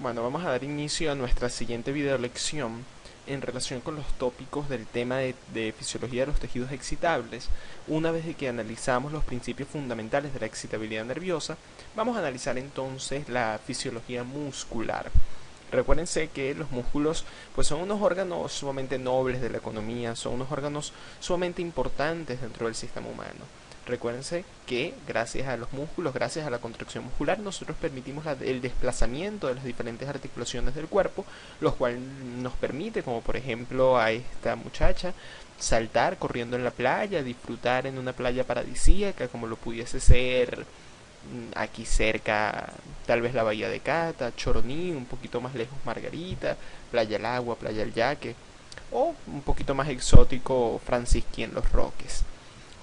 Bueno, vamos a dar inicio a nuestra siguiente video lección en relación con los tópicos del tema de fisiología de los tejidos excitables. Una vez de que analizamos los principios fundamentales de la excitabilidad nerviosa, vamos a analizar entonces la fisiología muscular. Recuérdense que los músculos pues son unos órganos sumamente nobles de la economía, son unos órganos sumamente importantes dentro del sistema humano. Recuérdense que gracias a los músculos, gracias a la contracción muscular, nosotros permitimos el desplazamiento de las diferentes articulaciones del cuerpo, lo cual nos permite, como por ejemplo a esta muchacha, saltar corriendo en la playa, disfrutar en una playa paradisíaca, como lo pudiese ser aquí cerca, tal vez la Bahía de Cata, Choroní, un poquito más lejos Margarita, Playa El Agua, Playa El Yaque, o un poquito más exótico Francisquí en Los Roques.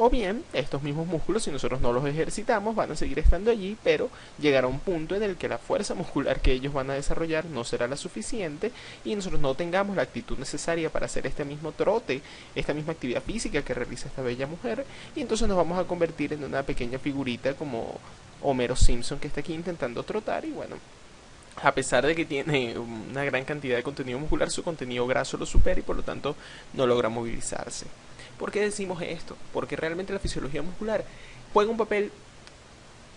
O bien, estos mismos músculos, si nosotros no los ejercitamos, van a seguir estando allí, pero llegará un punto en el que la fuerza muscular que ellos van a desarrollar no será la suficiente y nosotros no tengamos la actitud necesaria para hacer este mismo trote, esta misma actividad física que realiza esta bella mujer, y entonces nos vamos a convertir en una pequeña figurita como Homero Simpson, que está aquí intentando trotar. Y bueno, a pesar de que tiene una gran cantidad de contenido muscular, su contenido graso lo supera y por lo tanto no logra movilizarse. ¿Por qué decimos esto? Porque realmente la fisiología muscular juega un papel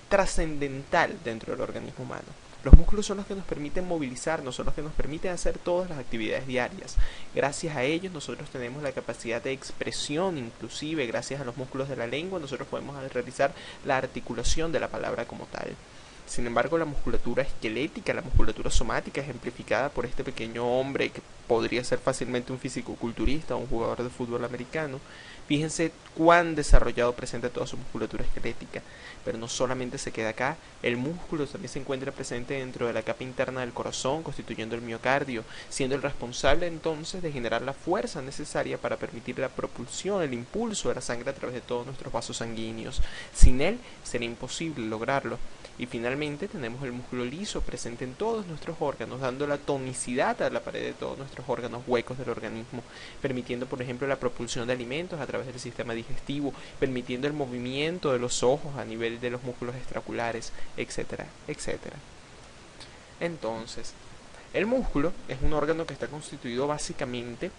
trascendental dentro del organismo humano. Los músculos son los que nos permiten movilizarnos, son los que nos permiten hacer todas las actividades diarias. Gracias a ellos nosotros tenemos la capacidad de expresión, inclusive gracias a los músculos de la lengua nosotros podemos realizar la articulación de la palabra como tal. Sin embargo, la musculatura esquelética, la musculatura somática, ejemplificada por este pequeño hombre que podría ser fácilmente un fisicoculturista o un jugador de fútbol americano, fíjense cuán desarrollado presenta toda su musculatura esquelética. Pero no solamente se queda acá, el músculo también se encuentra presente dentro de la capa interna del corazón, constituyendo el miocardio, siendo el responsable entonces de generar la fuerza necesaria para permitir la propulsión, el impulso de la sangre a través de todos nuestros vasos sanguíneos. Sin él sería imposible lograrlo. Y finalmente tenemos el músculo liso presente en todos nuestros órganos, dando la tonicidad a la pared de todos nuestros órganos huecos del organismo, permitiendo por ejemplo la propulsión de alimentos a través del sistema digestivo, permitiendo el movimiento de los ojos a nivel de los músculos extraoculares, etcétera, etcétera. Entonces, el músculo es un órgano que está constituido básicamente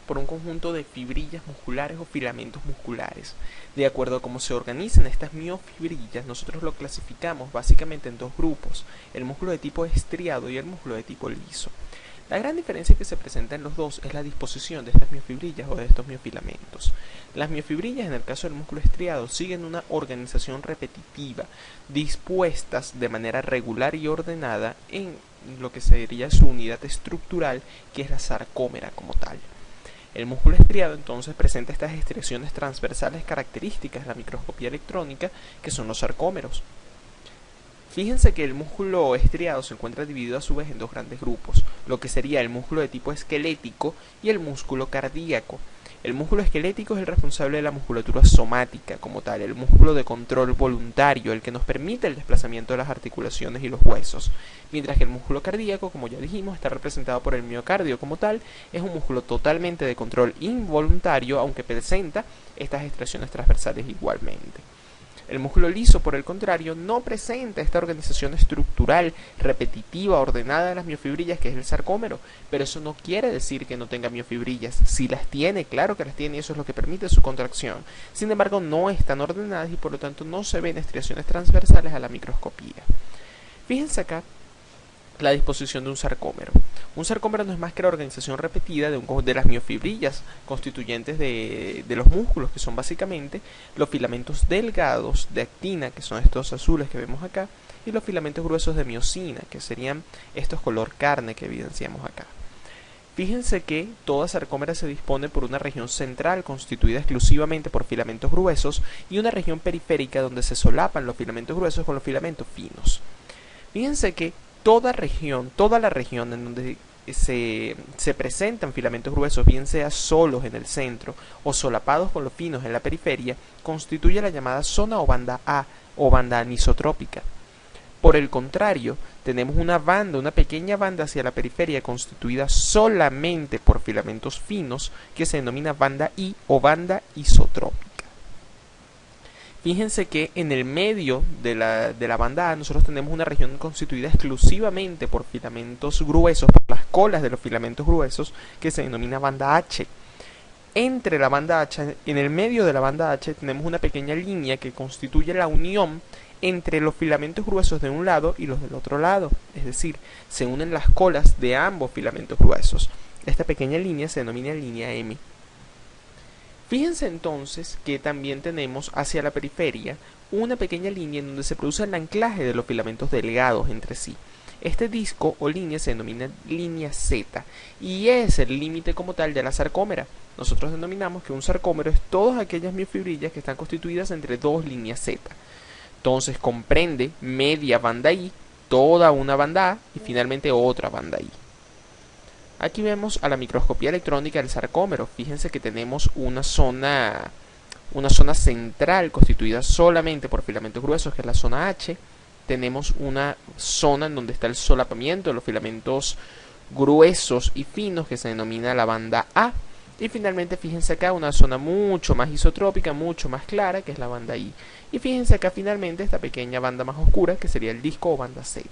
por un conjunto de fibrillas musculares o filamentos musculares. De acuerdo a cómo se organizan estas miofibrillas, nosotros lo clasificamos básicamente en dos grupos, el músculo de tipo estriado y el músculo de tipo liso. La gran diferencia que se presenta en los dos es la disposición de estas miofibrillas o de estos miofilamentos. Las miofibrillas, en el caso del músculo estriado, siguen una organización repetitiva, dispuestas de manera regular y ordenada en lo que sería su unidad estructural, que es la sarcómera como tal. El músculo estriado entonces presenta estas estriaciones transversales características de la microscopía electrónica, que son los sarcómeros. Fíjense que el músculo estriado se encuentra dividido a su vez en dos grandes grupos, lo que sería el músculo de tipo esquelético y el músculo cardíaco. El músculo esquelético es el responsable de la musculatura somática como tal, el músculo de control voluntario, el que nos permite el desplazamiento de las articulaciones y los huesos. Mientras que el músculo cardíaco, como ya dijimos, está representado por el miocardio como tal, es un músculo totalmente de control involuntario, aunque presenta estas extracciones transversales igualmente. El músculo liso, por el contrario, no presenta esta organización estructural, repetitiva, ordenada de las miofibrillas, que es el sarcómero, pero eso no quiere decir que no tenga miofibrillas. Si las tiene, claro que las tiene, y eso es lo que permite su contracción. Sin embargo, no están ordenadas y por lo tanto no se ven estriaciones transversales a la microscopía. Fíjense acá la disposición de un sarcómero. Un sarcómero no es más que la organización repetida de las miofibrillas constituyentes de los músculos, que son básicamente los filamentos delgados de actina, que son estos azules que vemos acá, y los filamentos gruesos de miosina, que serían estos color carne que evidenciamos acá. Fíjense que toda sarcómera se dispone por una región central constituida exclusivamente por filamentos gruesos y una región periférica donde se solapan los filamentos gruesos con los filamentos finos. Fíjense que toda la región en donde se presentan filamentos gruesos, bien sea solos en el centro o solapados con los finos en la periferia, constituye la llamada zona o banda A o banda anisotrópica. Por el contrario, tenemos una pequeña banda hacia la periferia constituida solamente por filamentos finos que se denomina banda I o banda isotrópica. Fíjense que en el medio de la banda A nosotros tenemos una región constituida exclusivamente por filamentos gruesos, por las colas de los filamentos gruesos, que se denomina banda H. Entre la banda H, en el medio de la banda H, tenemos una pequeña línea que constituye la unión entre los filamentos gruesos de un lado y los del otro lado. Es decir, se unen las colas de ambos filamentos gruesos. Esta pequeña línea se denomina línea M. Fíjense entonces que también tenemos hacia la periferia una pequeña línea en donde se produce el anclaje de los filamentos delgados entre sí. Este disco o línea se denomina línea Z y es el límite como tal de la sarcómera. Nosotros denominamos que un sarcómero es todas aquellas miofibrillas que están constituidas entre dos líneas Z. Entonces comprende media banda I, toda una banda A y finalmente otra banda I. Aquí vemos a la microscopía electrónica del sarcómero. Fíjense que tenemos una zona central constituida solamente por filamentos gruesos, que es la zona H. Tenemos una zona en donde está el solapamiento de los filamentos gruesos y finos, que se denomina la banda A. Y finalmente fíjense acá una zona mucho más isotrópica, mucho más clara, que es la banda I. Y fíjense acá finalmente esta pequeña banda más oscura, que sería el disco o banda Z.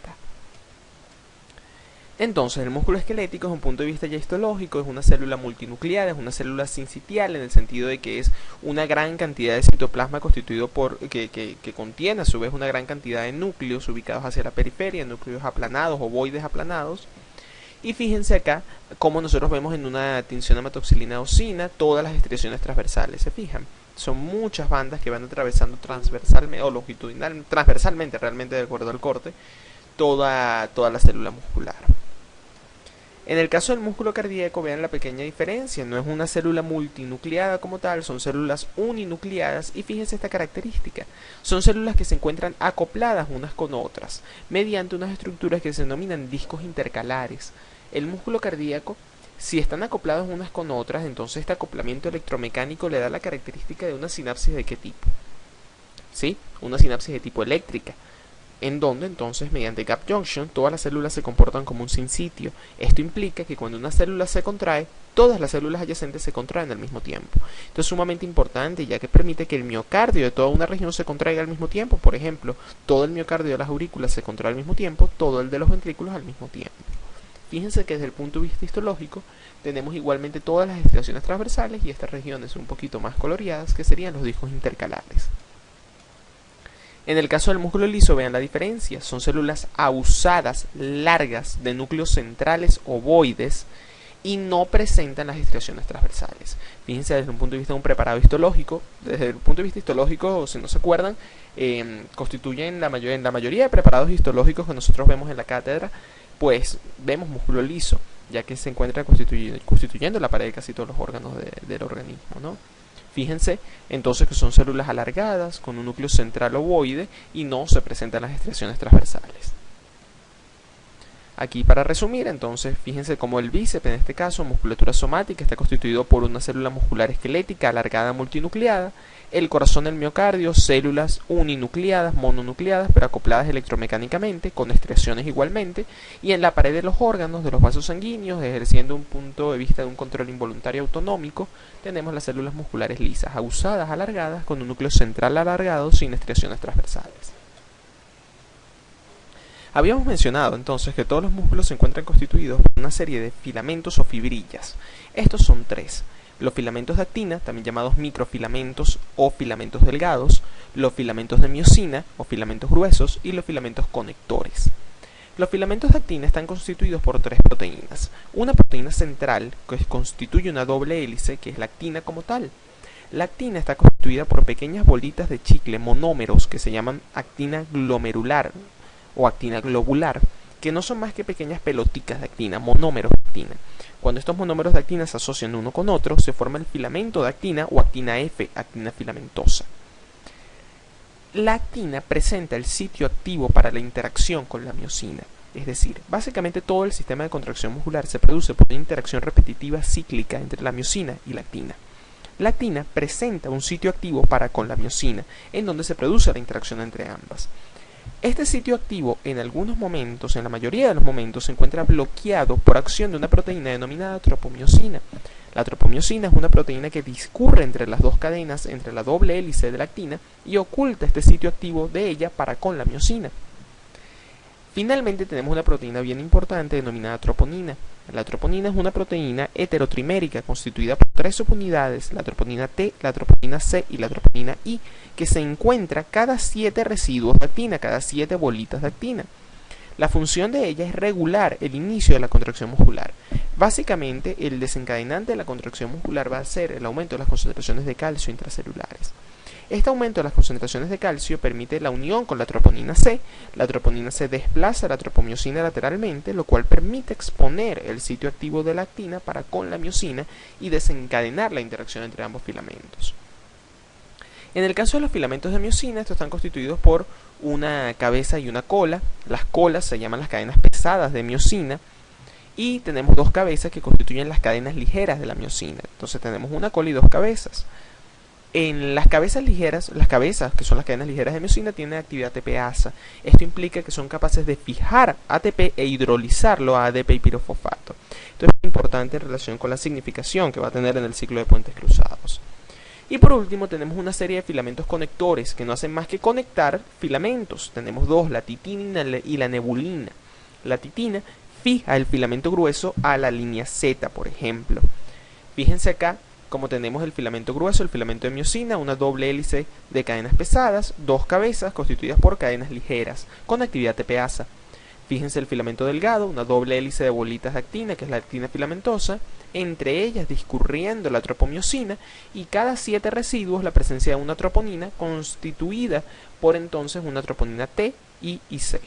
Entonces, el músculo esquelético, desde un punto de vista ya histológico, es una célula multinucleada, es una célula sincitial, en el sentido de que es una gran cantidad de citoplasma constituido por que contiene a su vez una gran cantidad de núcleos ubicados hacia la periferia, núcleos aplanados, ovoides aplanados. Y fíjense acá cómo nosotros vemos en una tinción hematoxilina-eosina todas las estriaciones transversales. ¿Se fijan? Son muchas bandas que van atravesando transversalmente o longitudinalmente, transversalmente realmente de acuerdo al corte, toda la célula muscular. En el caso del músculo cardíaco, vean la pequeña diferencia, no es una célula multinucleada como tal, son células uninucleadas y fíjense esta característica, son células que se encuentran acopladas unas con otras, mediante unas estructuras que se denominan discos intercalares. El músculo cardíaco, si están acoplados unas con otras, entonces este acoplamiento electromecánico le da la característica de una sinapsis ¿de qué tipo? ¿Sí? Una sinapsis de tipo eléctrica, en donde entonces mediante gap junction todas las células se comportan como un sinsitio. Esto implica que cuando una célula se contrae, todas las células adyacentes se contraen al mismo tiempo. Esto es sumamente importante ya que permite que el miocardio de toda una región se contraiga al mismo tiempo. Por ejemplo, todo el miocardio de las aurículas se contrae al mismo tiempo, todo el de los ventrículos al mismo tiempo. Fíjense que desde el punto de vista histológico tenemos igualmente todas las estriaciones transversales y estas regiones un poquito más coloreadas que serían los discos intercalares. En el caso del músculo liso, vean la diferencia, son células ahusadas, largas, de núcleos centrales ovoides y no presentan las estriaciones transversales. Fíjense desde un punto de vista de un preparado histológico, desde el punto de vista histológico, si no se acuerdan, constituyen en la mayoría de preparados histológicos que nosotros vemos en la cátedra, pues vemos músculo liso, ya que se encuentra constituyendo la pared de casi todos los órganos del organismo, ¿no? Fíjense entonces que son células alargadas con un núcleo central ovoide y no se presentan las estriaciones transversales. Aquí para resumir, entonces, fíjense cómo el bíceps, en este caso, musculatura somática, está constituido por una célula muscular esquelética alargada multinucleada, el corazón del miocardio, células uninucleadas, mononucleadas, pero acopladas electromecánicamente, con estriaciones igualmente, y en la pared de los órganos, de los vasos sanguíneos, ejerciendo un punto de vista de un control involuntario autonómico, tenemos las células musculares lisas, ahusadas, alargadas, con un núcleo central alargado, sin estriaciones transversales. Habíamos mencionado entonces que todos los músculos se encuentran constituidos por una serie de filamentos o fibrillas. Estos son tres: los filamentos de actina, también llamados microfilamentos o filamentos delgados, los filamentos de miosina o filamentos gruesos y los filamentos conectores. Los filamentos de actina están constituidos por tres proteínas. Una proteína central que constituye una doble hélice, que es la actina como tal. La actina está constituida por pequeñas bolitas de chicle, monómeros, que se llaman actina glomerular o actina globular, que no son más que pequeñas peloticas de actina, monómeros de actina. Cuando estos monómeros de actina se asocian uno con otro, se forma el filamento de actina o actina F, actina filamentosa. La actina presenta el sitio activo para la interacción con la miosina, es decir, básicamente todo el sistema de contracción muscular se produce por una interacción repetitiva cíclica entre la miosina y la actina. La actina presenta un sitio activo para con la miosina, en donde se produce la interacción entre ambas. Este sitio activo en algunos momentos, en la mayoría de los momentos, se encuentra bloqueado por acción de una proteína denominada tropomiosina. La tropomiosina es una proteína que discurre entre las dos cadenas, entre la doble hélice de la actina, y oculta este sitio activo de ella para con la miosina. Finalmente tenemos una proteína bien importante denominada troponina. La troponina es una proteína heterotrimérica constituida por 3 subunidades, la troponina T, la troponina C y la troponina I, que se encuentra cada 7 residuos de actina, cada 7 bolitas de actina. La función de ella es regular el inicio de la contracción muscular. Básicamente, el desencadenante de la contracción muscular va a ser el aumento de las concentraciones de calcio intracelulares. Este aumento de las concentraciones de calcio permite la unión con la troponina C. La troponina C desplaza la tropomiosina lateralmente, lo cual permite exponer el sitio activo de la actina para con la miosina y desencadenar la interacción entre ambos filamentos. En el caso de los filamentos de miosina, estos están constituidos por una cabeza y una cola. Las colas se llaman las cadenas pesadas de miosina y tenemos 2 cabezas que constituyen las cadenas ligeras de la miosina. Entonces tenemos una cola y 2 cabezas. En las cabezas ligeras, las cabezas que son las cadenas ligeras de miosina tienen actividad ATPasa. Esto implica que son capaces de fijar ATP e hidrolizarlo a ADP y pirofosfato. Esto es importante en relación con la significación que va a tener en el ciclo de puentes cruzados. Y por último tenemos una serie de filamentos conectores que no hacen más que conectar filamentos. Tenemos 2, la titina y la nebulina. La titina fija el filamento grueso a la línea Z, por ejemplo. Fíjense acá como tenemos el filamento grueso, el filamento de miosina, una doble hélice de cadenas pesadas, 2 cabezas constituidas por cadenas ligeras, con actividad ATPasa. Fíjense el filamento delgado, una doble hélice de bolitas de actina, que es la actina filamentosa, entre ellas discurriendo la tropomiosina, y cada 7 residuos la presencia de una troponina, constituida por entonces una troponina T, I y C.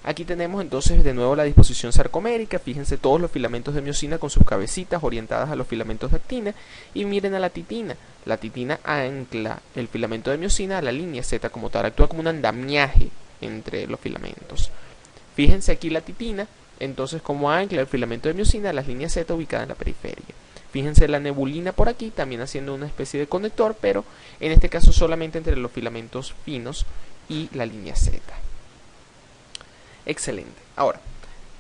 Aquí tenemos entonces de nuevo la disposición sarcomérica. Fíjense todos los filamentos de miosina con sus cabecitas orientadas a los filamentos de actina. Y miren a la titina. La titina ancla el filamento de miosina a la línea Z como tal. Actúa como un andamiaje entre los filamentos. Fíjense aquí la titina, entonces como ancla el filamento de miosina a las líneas Z ubicadas en la periferia. Fíjense la nebulina por aquí, también haciendo una especie de conector, pero en este caso solamente entre los filamentos finos y la línea Z. Excelente. Ahora,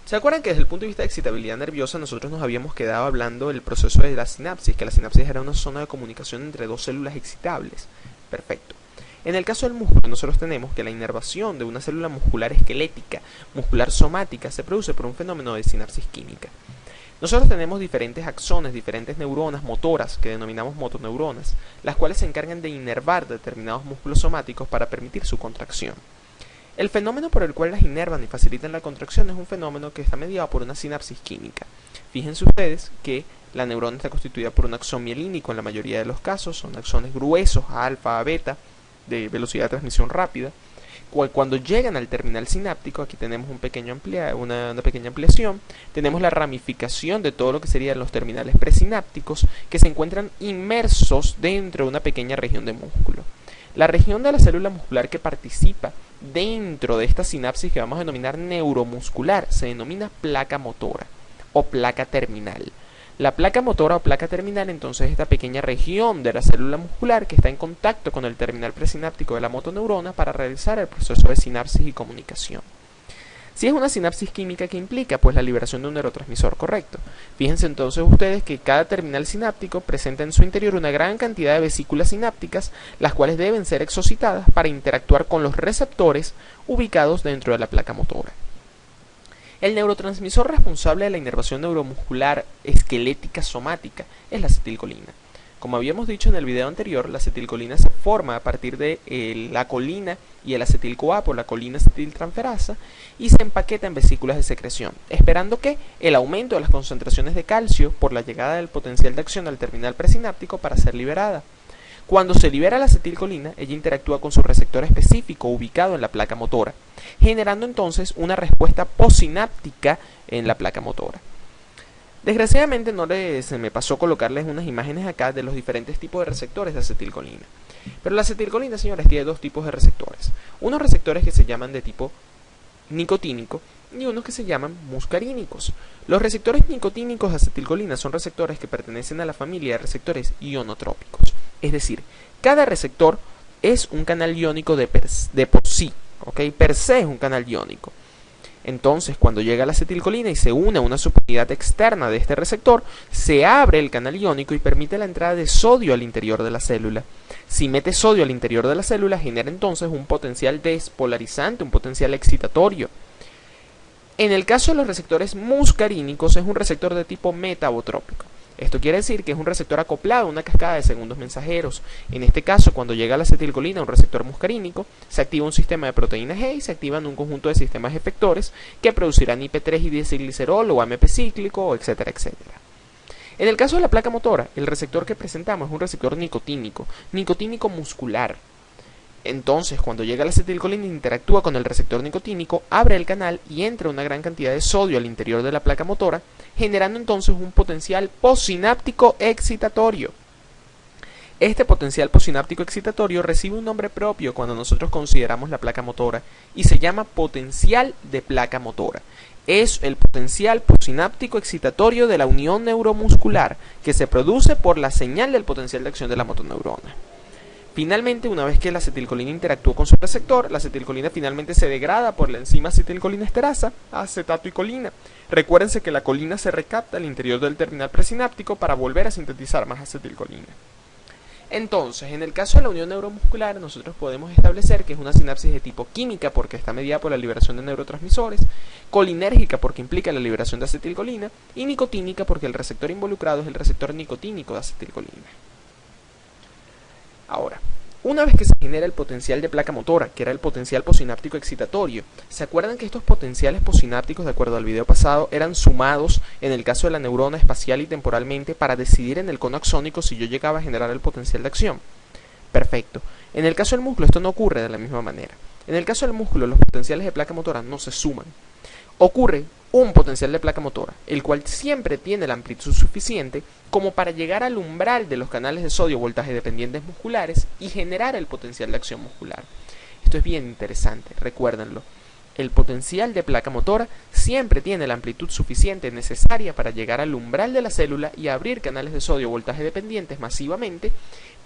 ¿se acuerdan que desde el punto de vista de excitabilidad nerviosa nosotros nos habíamos quedado hablando del proceso de la sinapsis? Que la sinapsis era una zona de comunicación entre 2 células excitables. Perfecto. En el caso del músculo nosotros tenemos que la inervación de una célula muscular esquelética, muscular somática, se produce por un fenómeno de sinapsis química. Nosotros tenemos diferentes axones, diferentes neuronas motoras que denominamos motoneuronas, las cuales se encargan de inervar determinados músculos somáticos para permitir su contracción. El fenómeno por el cual las inervan y facilitan la contracción es un fenómeno que está mediado por una sinapsis química. Fíjense ustedes que la neurona está constituida por un axón mielínico en la mayoría de los casos, son axones gruesos, a alfa, a beta, de velocidad de transmisión rápida. Cuando llegan al terminal sináptico, aquí tenemos una pequeña ampliación, tenemos la ramificación de todo lo que serían los terminales presinápticos que se encuentran inmersos dentro de una pequeña región de músculo. La región de la célula muscular que participa dentro de esta sinapsis que vamos a denominar neuromuscular se denomina placa motora o placa terminal. La placa motora o placa terminal entonces es esta pequeña región de la célula muscular que está en contacto con el terminal presináptico de la motoneurona para realizar el proceso de sinapsis y comunicación. Si es una sinapsis química, ¿qué implica? Pues la liberación de un neurotransmisor correcto. Fíjense entonces ustedes que cada terminal sináptico presenta en su interior una gran cantidad de vesículas sinápticas, las cuales deben ser exocitadas para interactuar con los receptores ubicados dentro de la placa motora. El neurotransmisor responsable de la inervación neuromuscular esquelética somática es la acetilcolina. Como habíamos dicho en el video anterior, la acetilcolina se forma a partir de la colina y el acetil-CoA por la colina acetiltransferasa y se empaqueta en vesículas de secreción, esperando que el aumento de las concentraciones de calcio por la llegada del potencial de acción al terminal presináptico para ser liberada. Cuando se libera la acetilcolina, ella interactúa con su receptor específico ubicado en la placa motora, generando entonces una respuesta posináptica en la placa motora. Desgraciadamente se me pasó colocarles unas imágenes acá de los diferentes tipos de receptores de acetilcolina. Pero la acetilcolina, señores, tiene 2 tipos de receptores. Unos receptores que se llaman de tipo nicotínico y unos que se llaman muscarínicos. Los receptores nicotínicos de acetilcolina son receptores que pertenecen a la familia de receptores ionotrópicos. Es decir, cada receptor es un canal iónico de por sí, ¿ok? Per se es un canal iónico. Entonces, cuando llega la acetilcolina y se une a una subunidad externa de este receptor, se abre el canal iónico y permite la entrada de sodio al interior de la célula. Si mete sodio al interior de la célula, genera entonces un potencial despolarizante, un potencial excitatorio. En el caso de los receptores muscarínicos, es un receptor de tipo metabotrópico. Esto quiere decir que es un receptor acoplado a una cascada de segundos mensajeros. En este caso, cuando llega la acetilcolina a un receptor muscarínico, se activa un sistema de proteína G y se activan un conjunto de sistemas efectores que producirán IP3 y diacilglicerol o AMP cíclico, etcétera, etcétera. En el caso de la placa motora, el receptor que presentamos es un receptor nicotínico muscular. Entonces, cuando llega la acetilcolina e interactúa con el receptor nicotínico, abre el canal y entra una gran cantidad de sodio al interior de la placa motora, generando entonces un potencial postsináptico excitatorio. Este potencial postsináptico excitatorio recibe un nombre propio cuando nosotros consideramos la placa motora y se llama potencial de placa motora. Es el potencial postsináptico excitatorio de la unión neuromuscular que se produce por la señal del potencial de acción de la motoneurona. Finalmente, una vez que la acetilcolina interactúa con su receptor, la acetilcolina finalmente se degrada por la enzima acetilcolinesterasa a acetato y colina. Recuérdense que la colina se recapta al interior del terminal presináptico para volver a sintetizar más acetilcolina. Entonces, en el caso de la unión neuromuscular, nosotros podemos establecer que es una sinapsis de tipo química porque está mediada por la liberación de neurotransmisores, colinérgica porque implica la liberación de acetilcolina y nicotínica porque el receptor involucrado es el receptor nicotínico de acetilcolina. Ahora, una vez que se genera el potencial de placa motora, que era el potencial postsináptico excitatorio, ¿se acuerdan que estos potenciales postsinápticos, de acuerdo al video pasado, eran sumados en el caso de la neurona espacial y temporalmente para decidir en el cono axónico si yo llegaba a generar el potencial de acción? Perfecto. En el caso del músculo esto no ocurre de la misma manera. En el caso del músculo los potenciales de placa motora no se suman. Ocurre un potencial de placa motora, el cual siempre tiene la amplitud suficiente como para llegar al umbral de los canales de sodio voltaje dependientes musculares y generar el potencial de acción muscular. Esto es bien interesante, recuérdenlo. El potencial de placa motora siempre tiene la amplitud suficiente necesaria para llegar al umbral de la célula y abrir canales de sodio voltaje dependientes masivamente,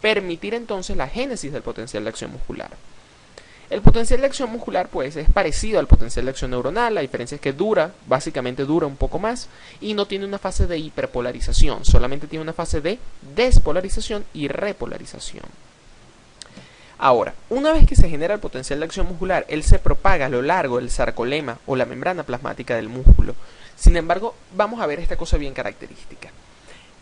permitir entonces la génesis del potencial de acción muscular. El potencial de acción muscular pues es parecido al potencial de acción neuronal, la diferencia es que básicamente dura un poco más y no tiene una fase de hiperpolarización, solamente tiene una fase de despolarización y repolarización. Ahora, una vez que se genera el potencial de acción muscular, él se propaga a lo largo del sarcolema o la membrana plasmática del músculo. Sin embargo, vamos a ver esta cosa bien característica.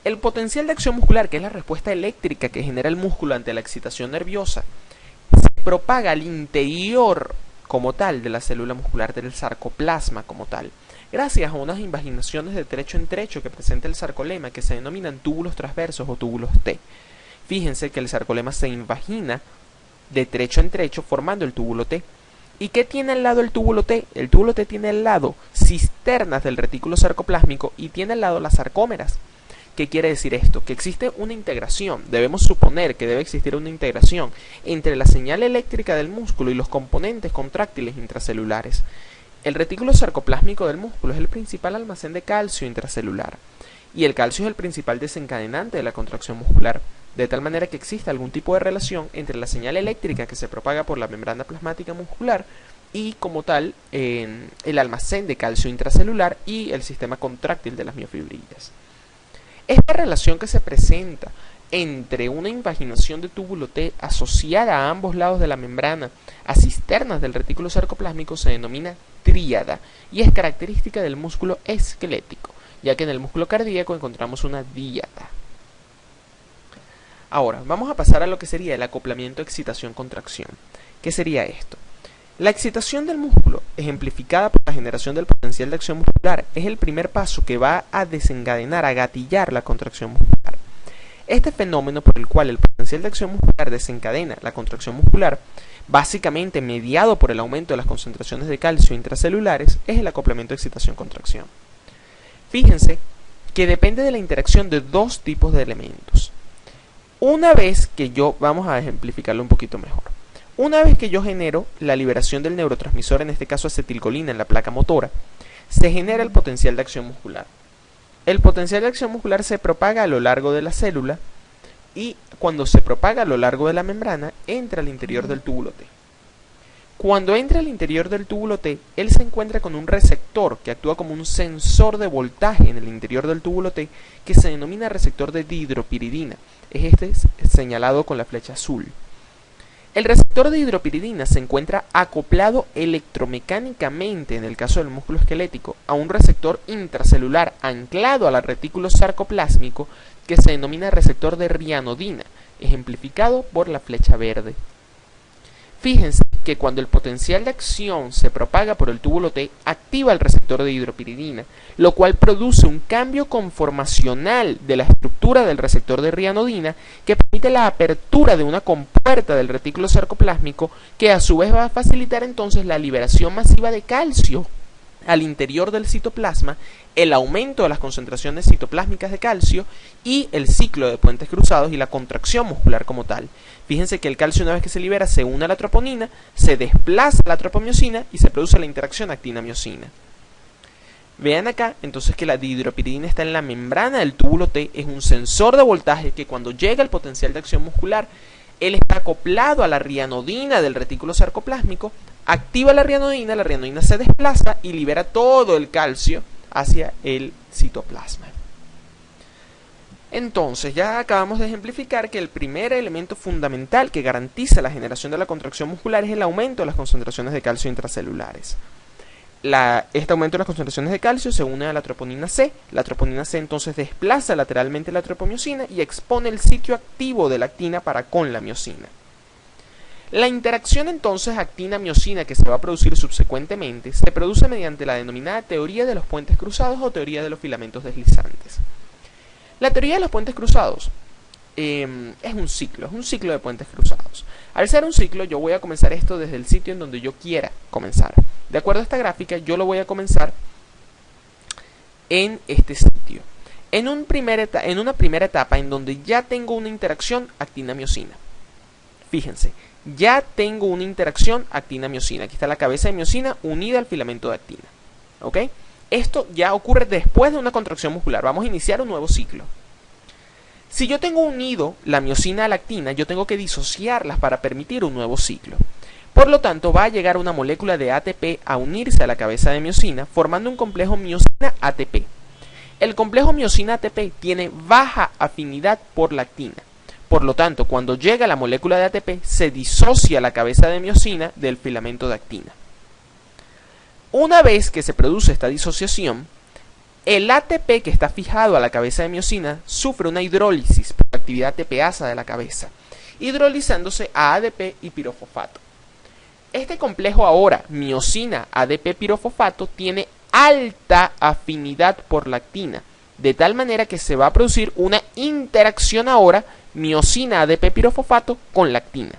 El potencial de acción muscular, que es la respuesta eléctrica que genera el músculo ante la excitación nerviosa, propaga al interior como tal de la célula muscular del sarcoplasma como tal, gracias a unas invaginaciones de trecho en trecho que presenta el sarcolema que se denominan túbulos transversos o túbulos T. Fíjense que el sarcolema se invagina de trecho en trecho formando el túbulo T. ¿Y qué tiene al lado el túbulo T? El túbulo T tiene al lado cisternas del retículo sarcoplásmico y tiene al lado las sarcómeras. ¿Qué quiere decir esto? Que existe una integración, debemos suponer que debe existir una integración entre la señal eléctrica del músculo y los componentes contráctiles intracelulares. El retículo sarcoplásmico del músculo es el principal almacén de calcio intracelular y el calcio es el principal desencadenante de la contracción muscular, de tal manera que existe algún tipo de relación entre la señal eléctrica que se propaga por la membrana plasmática muscular y como tal el almacén de calcio intracelular y el sistema contráctil de las miofibrillas. Esta relación que se presenta entre una invaginación de túbulo T asociada a ambos lados de la membrana a cisternas del retículo sarcoplásmico se denomina tríada y es característica del músculo esquelético, ya que en el músculo cardíaco encontramos una díada. Ahora, vamos a pasar a lo que sería el acoplamiento excitación-contracción. ¿Qué sería esto? La excitación del músculo, ejemplificada por la generación del potencial de acción muscular, es el primer paso que va a desencadenar, a gatillar la contracción muscular. Este fenómeno por el cual el potencial de acción muscular desencadena la contracción muscular, básicamente mediado por el aumento de las concentraciones de calcio intracelulares, es el acoplamiento excitación-contracción. Fíjense que depende de la interacción de dos tipos de elementos. Vamos a ejemplificarlo un poquito mejor. Una vez que yo genero la liberación del neurotransmisor, en este caso acetilcolina en la placa motora, se genera el potencial de acción muscular. El potencial de acción muscular se propaga a lo largo de la célula y cuando se propaga a lo largo de la membrana, entra al interior del túbulo T. Cuando entra al interior del túbulo T, él se encuentra con un receptor que actúa como un sensor de voltaje en el interior del túbulo T, que se denomina receptor de dihidropiridina. Es este señalado con la flecha azul. El receptor de hidropiridina se encuentra acoplado electromecánicamente, en el caso del músculo esquelético, a un receptor intracelular anclado al retículo sarcoplásmico que se denomina receptor de rianodina, ejemplificado por la flecha verde. Fíjense que cuando el potencial de acción se propaga por el túbulo T, activa el receptor de hidropiridina, lo cual produce un cambio conformacional de la estructura del receptor de rianodina que permite la apertura de una compuerta del retículo sarcoplásmico, que a su vez va a facilitar entonces la liberación masiva de calcio al interior del citoplasma, el aumento de las concentraciones citoplásmicas de calcio y el ciclo de puentes cruzados y la contracción muscular como tal. Fíjense que el calcio, una vez que se libera, se une a la troponina, se desplaza a la tropomiosina y se produce la interacción actina-miosina. Vean acá entonces que la dihidropiridina está en la membrana del túbulo T, es un sensor de voltaje que cuando llega el potencial de acción muscular, él está acoplado a la rianodina del retículo sarcoplásmico, activa la rianodina se desplaza y libera todo el calcio hacia el citoplasma. Entonces, ya acabamos de ejemplificar que el primer elemento fundamental que garantiza la generación de la contracción muscular es el aumento de las concentraciones de calcio intracelulares. Este aumento de las concentraciones de calcio se une a la troponina C. La troponina C entonces desplaza lateralmente la tropomiosina y expone el sitio activo de la actina para con la miosina. La interacción entonces actina-miosina que se va a producir subsecuentemente se produce mediante la denominada teoría de los puentes cruzados o teoría de los filamentos deslizantes. La teoría de los puentes cruzados es un ciclo de puentes cruzados. Al ser un ciclo, yo voy a comenzar esto desde el sitio en donde yo quiera comenzar. De acuerdo a esta gráfica, yo lo voy a comenzar en este sitio. En una primera etapa en donde ya tengo una interacción actina-miosina. Fíjense, ya tengo una interacción actina-miosina. Aquí está la cabeza de miosina unida al filamento de actina. ¿Ok? Esto ya ocurre después de una contracción muscular. Vamos a iniciar un nuevo ciclo. Si yo tengo unido la miosina a la actina, yo tengo que disociarlas para permitir un nuevo ciclo. Por lo tanto, va a llegar una molécula de ATP a unirse a la cabeza de miosina, formando un complejo miosina-ATP. El complejo miosina-ATP tiene baja afinidad por la actina. Por lo tanto, cuando llega la molécula de ATP, se disocia la cabeza de miosina del filamento de actina. Una vez que se produce esta disociación, el ATP que está fijado a la cabeza de miosina sufre una hidrólisis por la actividad ATPasa de la cabeza, hidrolizándose a ADP y pirofosfato. Este complejo ahora, miosina-ADP-pirofosfato, tiene alta afinidad por la actina, de tal manera que se va a producir una interacción ahora miosina-ADP-pirofosfato con la actina.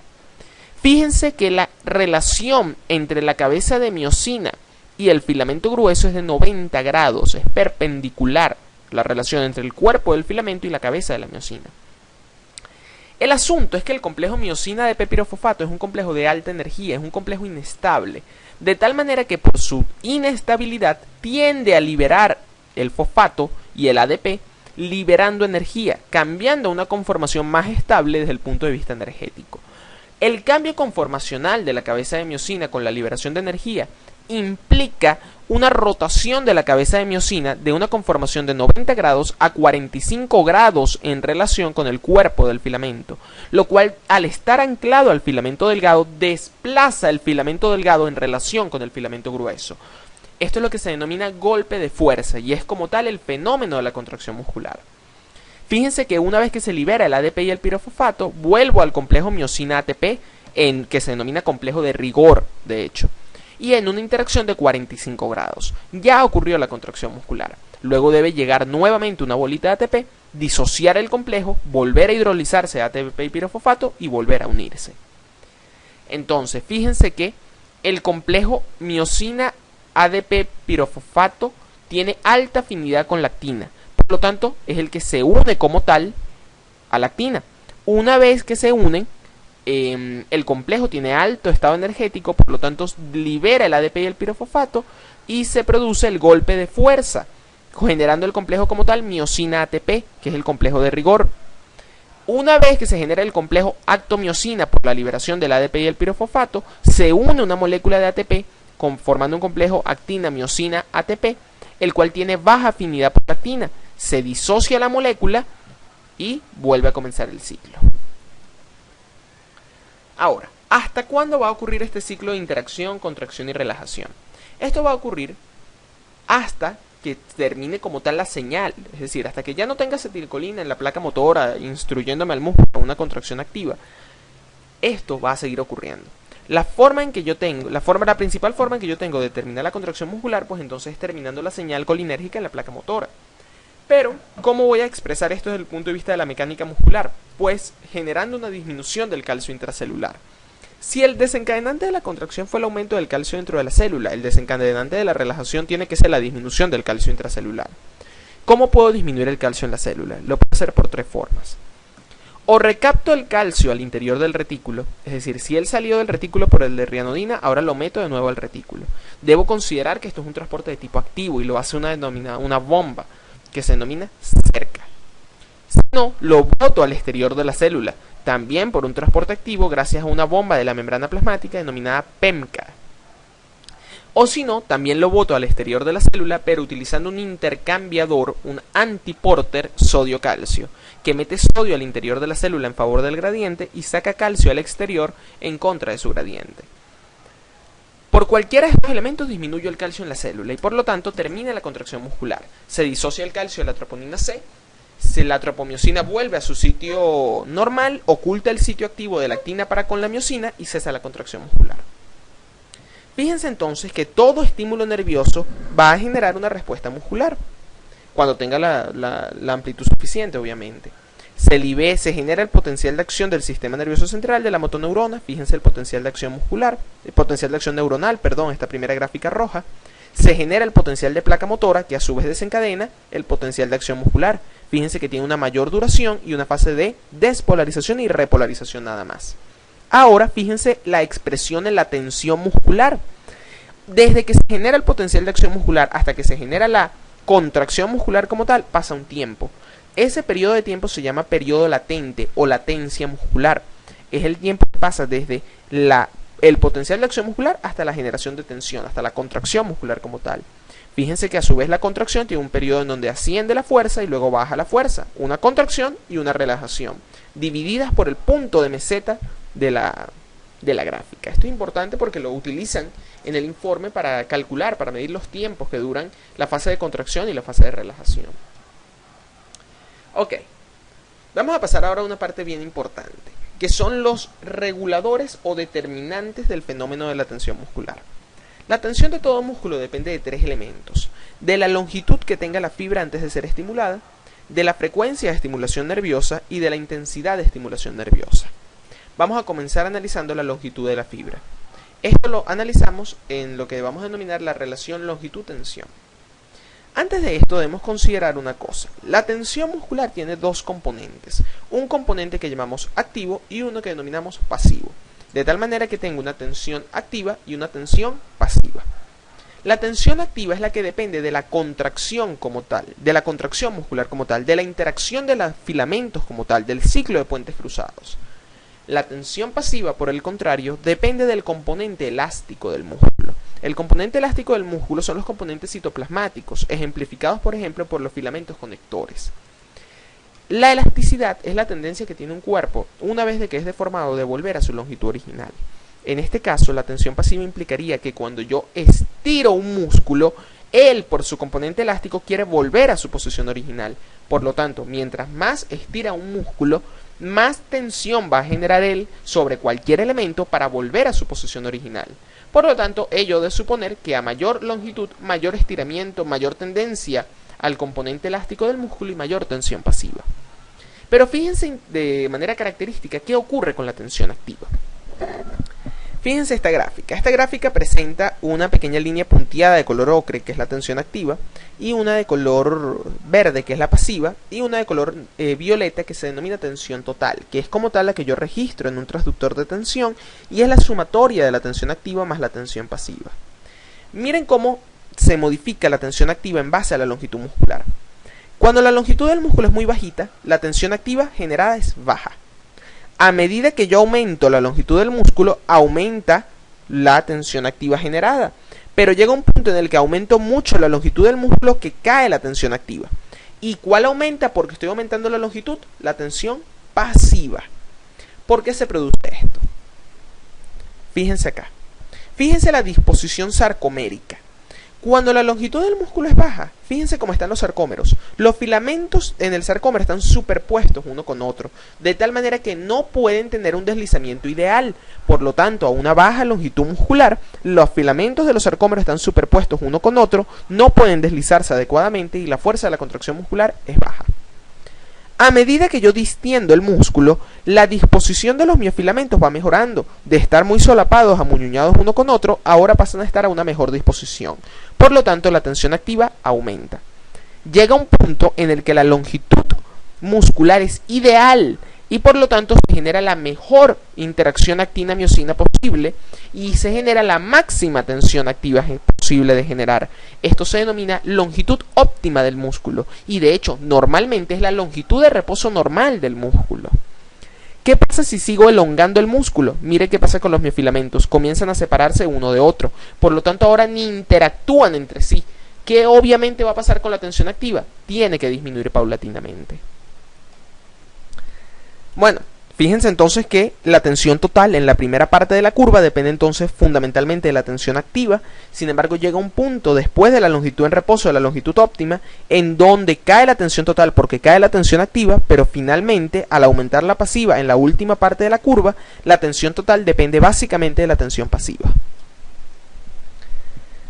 Fíjense que la relación entre la cabeza de miosina y el filamento grueso es de 90 grados, es perpendicular la relación entre el cuerpo del filamento y la cabeza de la miosina. El asunto es que el complejo miosina-ADP-pirofosfato es un complejo de alta energía, es un complejo inestable, de tal manera que por su inestabilidad tiende a liberar el fosfato y el ADP, liberando energía, cambiando a una conformación más estable desde el punto de vista energético. El cambio conformacional de la cabeza de miosina con la liberación de energía implica una rotación de la cabeza de miosina de una conformación de 90 grados a 45 grados en relación con el cuerpo del filamento, lo cual, al estar anclado al filamento delgado, desplaza el filamento delgado en relación con el filamento grueso. Esto es lo que se denomina golpe de fuerza y es como tal el fenómeno de la contracción muscular. Fíjense que una vez que se libera el ADP y el pirofosfato, vuelvo al complejo miosina-ATP, que se denomina complejo de rigor, de hecho, y en una interacción de 45 grados. Ya ocurrió la contracción muscular. Luego debe llegar nuevamente una bolita de ATP, disociar el complejo, volver a hidrolizarse a ATP y pirofosfato y volver a unirse. Entonces, fíjense que el complejo miosina-ADP-pirofosfato tiene alta afinidad con la actina. Por lo tanto, es el que se une como tal a la actina. Una vez que se unen, el complejo tiene alto estado energético, por lo tanto libera el ADP y el pirofosfato y se produce el golpe de fuerza, generando el complejo como tal miosina-ATP, que es el complejo de rigor. Una vez que se genera el complejo actomiosina por la liberación del ADP y el pirofosfato, se une una molécula de ATP formando un complejo actina-miosina-ATP, el cual tiene baja afinidad por la actina. Se disocia la molécula y vuelve a comenzar el ciclo. Ahora, ¿hasta cuándo va a ocurrir este ciclo de interacción, contracción y relajación? Esto va a ocurrir hasta que termine como tal la señal, es decir, hasta que ya no tenga acetilcolina en la placa motora instruyéndome al músculo a una contracción activa. Esto va a seguir ocurriendo. La principal forma en que yo tengo de terminar la contracción muscular, pues entonces es terminando la señal colinérgica en la placa motora. Pero, ¿cómo voy a expresar esto desde el punto de vista de la mecánica muscular? Pues generando una disminución del calcio intracelular. Si el desencadenante de la contracción fue el aumento del calcio dentro de la célula, el desencadenante de la relajación tiene que ser la disminución del calcio intracelular. ¿Cómo puedo disminuir el calcio en la célula? Lo puedo hacer por tres formas. O recapto el calcio al interior del retículo, es decir, si él salió del retículo por el de rianodina, ahora lo meto de nuevo al retículo. Debo considerar que esto es un transporte de tipo activo y lo hace una bomba, que se denomina cerca. Si no, lo boto al exterior de la célula, también por un transporte activo gracias a una bomba de la membrana plasmática denominada PEMCA. O si no, también lo boto al exterior de la célula, pero utilizando un intercambiador, un antiporter sodio-calcio, que mete sodio al interior de la célula en favor del gradiente y saca calcio al exterior en contra de su gradiente. Por cualquiera de estos elementos disminuyo el calcio en la célula y por lo tanto termina la contracción muscular. Se disocia el calcio de la troponina C, la tropomiosina vuelve a su sitio normal, oculta el sitio activo de la actina para con la miosina y cesa la contracción muscular. Fíjense entonces que todo estímulo nervioso va a generar una respuesta muscular, cuando tenga la amplitud suficiente, obviamente. Se genera el potencial de acción del sistema nervioso central de la motoneurona. Fíjense el potencial de acción neuronal, esta primera gráfica roja. Se genera el potencial de placa motora, que a su vez desencadena el potencial de acción muscular. Fíjense que tiene una mayor duración y una fase de despolarización y repolarización nada más. Ahora, fíjense la expresión en la tensión muscular. Desde que se genera el potencial de acción muscular hasta que se genera la contracción muscular como tal, pasa un tiempo. Ese periodo de tiempo se llama periodo latente o latencia muscular. Es el tiempo que pasa desde el potencial de acción muscular hasta la generación de tensión, hasta la contracción muscular como tal. Fíjense que a su vez la contracción tiene un periodo en donde asciende la fuerza y luego baja la fuerza. Una contracción y una relajación, divididas por el punto de meseta de la gráfica. Esto es importante porque lo utilizan en el informe para calcular, para medir los tiempos que duran la fase de contracción y la fase de relajación. Ok, vamos a pasar ahora a una parte bien importante, que son los reguladores o determinantes del fenómeno de la tensión muscular. La tensión de todo músculo depende de tres elementos: de la longitud que tenga la fibra antes de ser estimulada, de la frecuencia de estimulación nerviosa y de la intensidad de estimulación nerviosa. Vamos a comenzar analizando la longitud de la fibra. Esto lo analizamos en lo que vamos a denominar la relación longitud-tensión. Antes de esto debemos considerar una cosa. La tensión muscular tiene dos componentes. Un componente que llamamos activo y uno que denominamos pasivo. De tal manera que tengo una tensión activa y una tensión pasiva. La tensión activa es la que depende de la contracción como tal, de la contracción muscular como tal, de la interacción de los filamentos como tal, del ciclo de puentes cruzados. La tensión pasiva, por el contrario, depende del componente elástico del músculo. El componente elástico del músculo son los componentes citoplasmáticos, ejemplificados por ejemplo por los filamentos conectores. La elasticidad es la tendencia que tiene un cuerpo, una vez de que es deformado, de volver a su longitud original. En este caso, la tensión pasiva implicaría que cuando yo estiro un músculo, él, por su componente elástico, quiere volver a su posición original. Por lo tanto, mientras más estira un músculo, más tensión va a generar él sobre cualquier elemento para volver a su posición original. Por lo tanto, ello de suponer que a mayor longitud, mayor estiramiento, mayor tendencia al componente elástico del músculo y mayor tensión pasiva. Pero fíjense de manera característica qué ocurre con la tensión activa. Fíjense esta gráfica. Esta gráfica presenta una pequeña línea punteada de color ocre, que es la tensión activa, y una de color verde, que es la pasiva, y una de color violeta, que se denomina tensión total, que es como tal la que yo registro en un transductor de tensión, y es la sumatoria de la tensión activa más la tensión pasiva. Miren cómo se modifica la tensión activa en base a la longitud muscular. Cuando la longitud del músculo es muy bajita, la tensión activa generada es baja. A medida que yo aumento la longitud del músculo, aumenta la tensión activa generada. Pero llega un punto en el que aumento mucho la longitud del músculo que cae la tensión activa. ¿Y cuál aumenta? Porque estoy aumentando la longitud, la tensión pasiva. ¿Por qué se produce esto? Fíjense acá. Fíjense la disposición sarcomérica. Cuando la longitud del músculo es baja, fíjense cómo están los sarcómeros. Los filamentos en el sarcómero están superpuestos uno con otro, de tal manera que no pueden tener un deslizamiento ideal. Por lo tanto, a una baja longitud muscular, los filamentos de los sarcómeros están superpuestos uno con otro, no pueden deslizarse adecuadamente y la fuerza de la contracción muscular es baja. A medida que yo distiendo el músculo, la disposición de los miofilamentos va mejorando. De estar muy solapados, amuñuñados uno con otro, ahora pasan a estar a una mejor disposición. Por lo tanto, la tensión activa aumenta. Llega un punto en el que la longitud muscular es ideal y por lo tanto se genera la mejor interacción actina-miosina posible y se genera la máxima tensión activa posible de generar. Esto se denomina longitud óptima del músculo y de hecho normalmente es la longitud de reposo normal del músculo. ¿Qué pasa si sigo elongando el músculo? Mire qué pasa con los miofilamentos, comienzan a separarse uno de otro, por lo tanto ahora ni interactúan entre sí. ¿Qué obviamente va a pasar con la tensión activa? Tiene que disminuir paulatinamente. Bueno, fíjense entonces que la tensión total en la primera parte de la curva depende entonces fundamentalmente de la tensión activa. Sin embargo, llega un punto después de la longitud en reposo, de la longitud óptima, en donde cae la tensión total porque cae la tensión activa, pero finalmente, al aumentar la pasiva en la última parte de la curva, la tensión total depende básicamente de la tensión pasiva.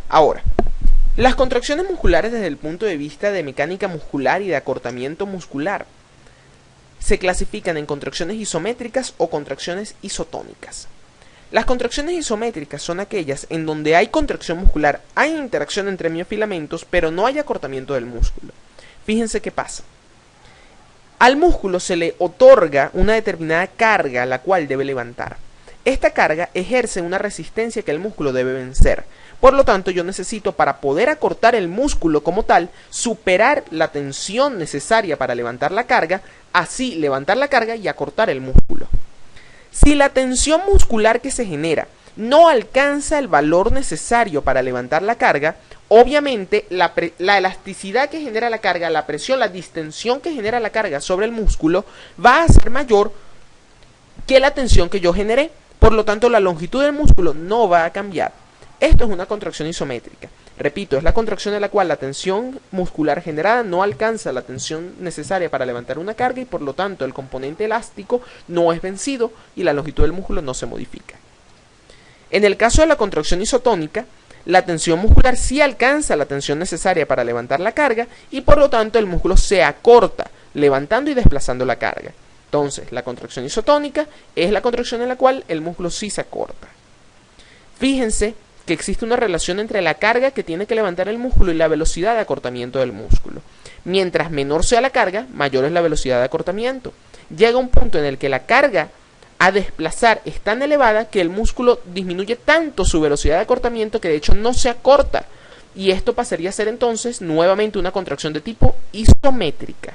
Ahora, las contracciones musculares desde el punto de vista de mecánica muscular y de acortamiento muscular se clasifican en contracciones isométricas o contracciones isotónicas. Las contracciones isométricas son aquellas en donde hay contracción muscular, hay interacción entre miofilamentos, pero no hay acortamiento del músculo. Fíjense qué pasa. Al músculo se le otorga una determinada carga la cual debe levantar. Esta carga ejerce una resistencia que el músculo debe vencer. Por lo tanto, yo necesito, para poder acortar el músculo como tal, superar la tensión necesaria para levantar la carga, así levantar la carga y acortar el músculo. Si la tensión muscular que se genera no alcanza el valor necesario para levantar la carga, obviamente la elasticidad que genera la carga, la presión, la distensión que genera la carga sobre el músculo va a ser mayor que la tensión que yo generé. Por lo tanto, la longitud del músculo no va a cambiar. Esto es una contracción isométrica. Repito, es la contracción en la cual la tensión muscular generada no alcanza la tensión necesaria para levantar una carga y por lo tanto el componente elástico no es vencido y la longitud del músculo no se modifica. En el caso de la contracción isotónica, la tensión muscular sí alcanza la tensión necesaria para levantar la carga y por lo tanto el músculo se acorta, levantando y desplazando la carga. Entonces, la contracción isotónica es la contracción en la cual el músculo sí se acorta. Fíjense que existe una relación entre la carga que tiene que levantar el músculo y la velocidad de acortamiento del músculo. Mientras menor sea la carga, mayor es la velocidad de acortamiento. Llega un punto en el que la carga a desplazar es tan elevada que el músculo disminuye tanto su velocidad de acortamiento que de hecho no se acorta. Y esto pasaría a ser entonces nuevamente una contracción de tipo isométrica.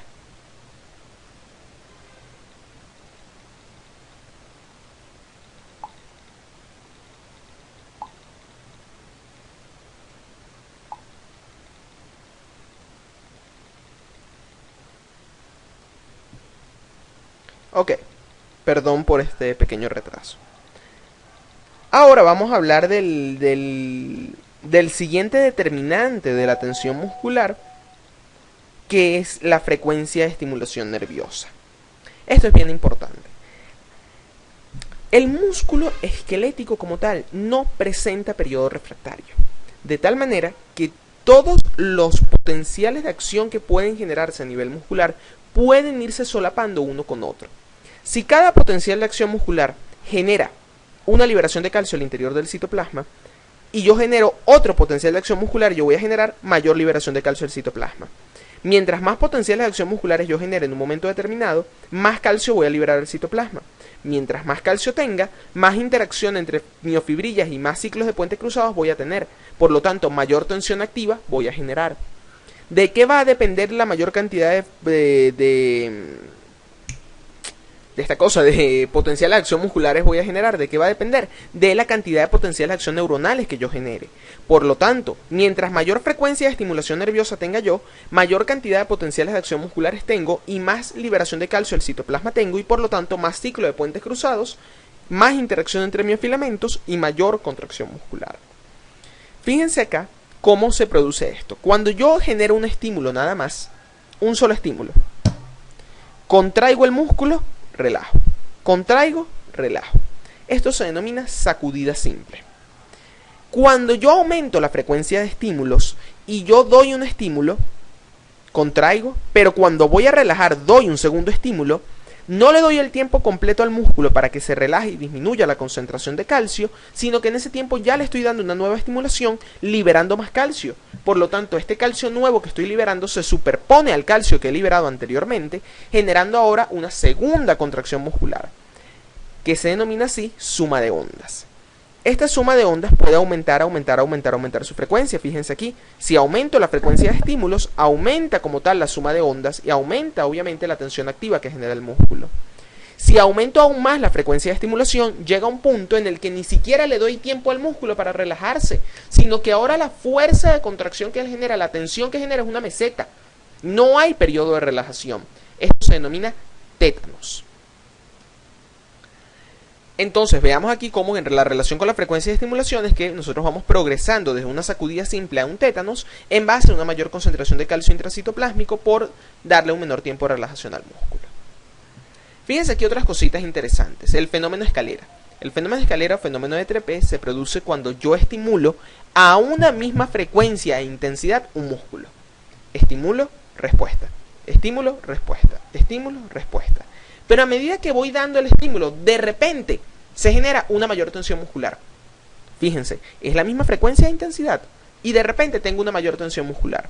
Ok, perdón por este pequeño retraso. Ahora vamos a hablar del siguiente determinante de la tensión muscular, que es la frecuencia de estimulación nerviosa. Esto es bien importante. El músculo esquelético como tal no presenta periodo refractario, de tal manera que todos los potenciales de acción que pueden generarse a nivel muscular pueden irse solapando uno con otro. Si cada potencial de acción muscular genera una liberación de calcio al interior del citoplasma y yo genero otro potencial de acción muscular, yo voy a generar mayor liberación de calcio al citoplasma. Mientras más potenciales de acción musculares yo genere en un momento determinado, más calcio voy a liberar al citoplasma. Mientras más calcio tenga, más interacción entre miofibrillas y más ciclos de puente cruzados voy a tener. Por lo tanto, mayor tensión activa voy a generar. ¿De qué va a depender la mayor cantidad de esta cosa, de potenciales de acción musculares voy a generar? ¿De qué va a depender? De la cantidad de potenciales de acción neuronales que yo genere. Por lo tanto, mientras mayor frecuencia de estimulación nerviosa tenga yo, mayor cantidad de potenciales de acción musculares tengo y más liberación de calcio del citoplasma tengo, y por lo tanto más ciclo de puentes cruzados, más interacción entre miofilamentos y mayor contracción muscular. Fíjense acá cómo se produce esto. Cuando yo genero un estímulo nada más, un solo estímulo, contraigo el músculo, relajo. Contraigo, relajo. Esto se denomina sacudida simple. Cuando yo aumento la frecuencia de estímulos y yo doy un estímulo, contraigo, pero cuando voy a relajar doy un segundo estímulo, no le doy el tiempo completo al músculo para que se relaje y disminuya la concentración de calcio, sino que en ese tiempo ya le estoy dando una nueva estimulación, liberando más calcio. Por lo tanto, este calcio nuevo que estoy liberando se superpone al calcio que he liberado anteriormente, generando ahora una segunda contracción muscular, que se denomina así suma de ondas. Esta suma de ondas puede aumentar su frecuencia. Fíjense aquí, si aumento la frecuencia de estímulos, aumenta como tal la suma de ondas y aumenta obviamente la tensión activa que genera el músculo. Si aumento aún más la frecuencia de estimulación, llega un punto en el que ni siquiera le doy tiempo al músculo para relajarse, sino que ahora la fuerza de contracción que él genera, la tensión que genera es una meseta. No hay periodo de relajación. Esto se denomina tétanos. Entonces veamos aquí cómo en la relación con la frecuencia de estimulación es que nosotros vamos progresando desde una sacudida simple a un tétanos en base a una mayor concentración de calcio intracitoplásmico por darle un menor tiempo de relajación al músculo. Fíjense aquí otras cositas interesantes. El fenómeno escalera. El fenómeno escalera o fenómeno de Trepe se produce cuando yo estimulo a una misma frecuencia e intensidad un músculo. Estímulo, respuesta. Estímulo, respuesta. Estímulo, respuesta. Pero a medida que voy dando el estímulo, de repente se genera una mayor tensión muscular. Fíjense, es la misma frecuencia e intensidad y de repente tengo una mayor tensión muscular.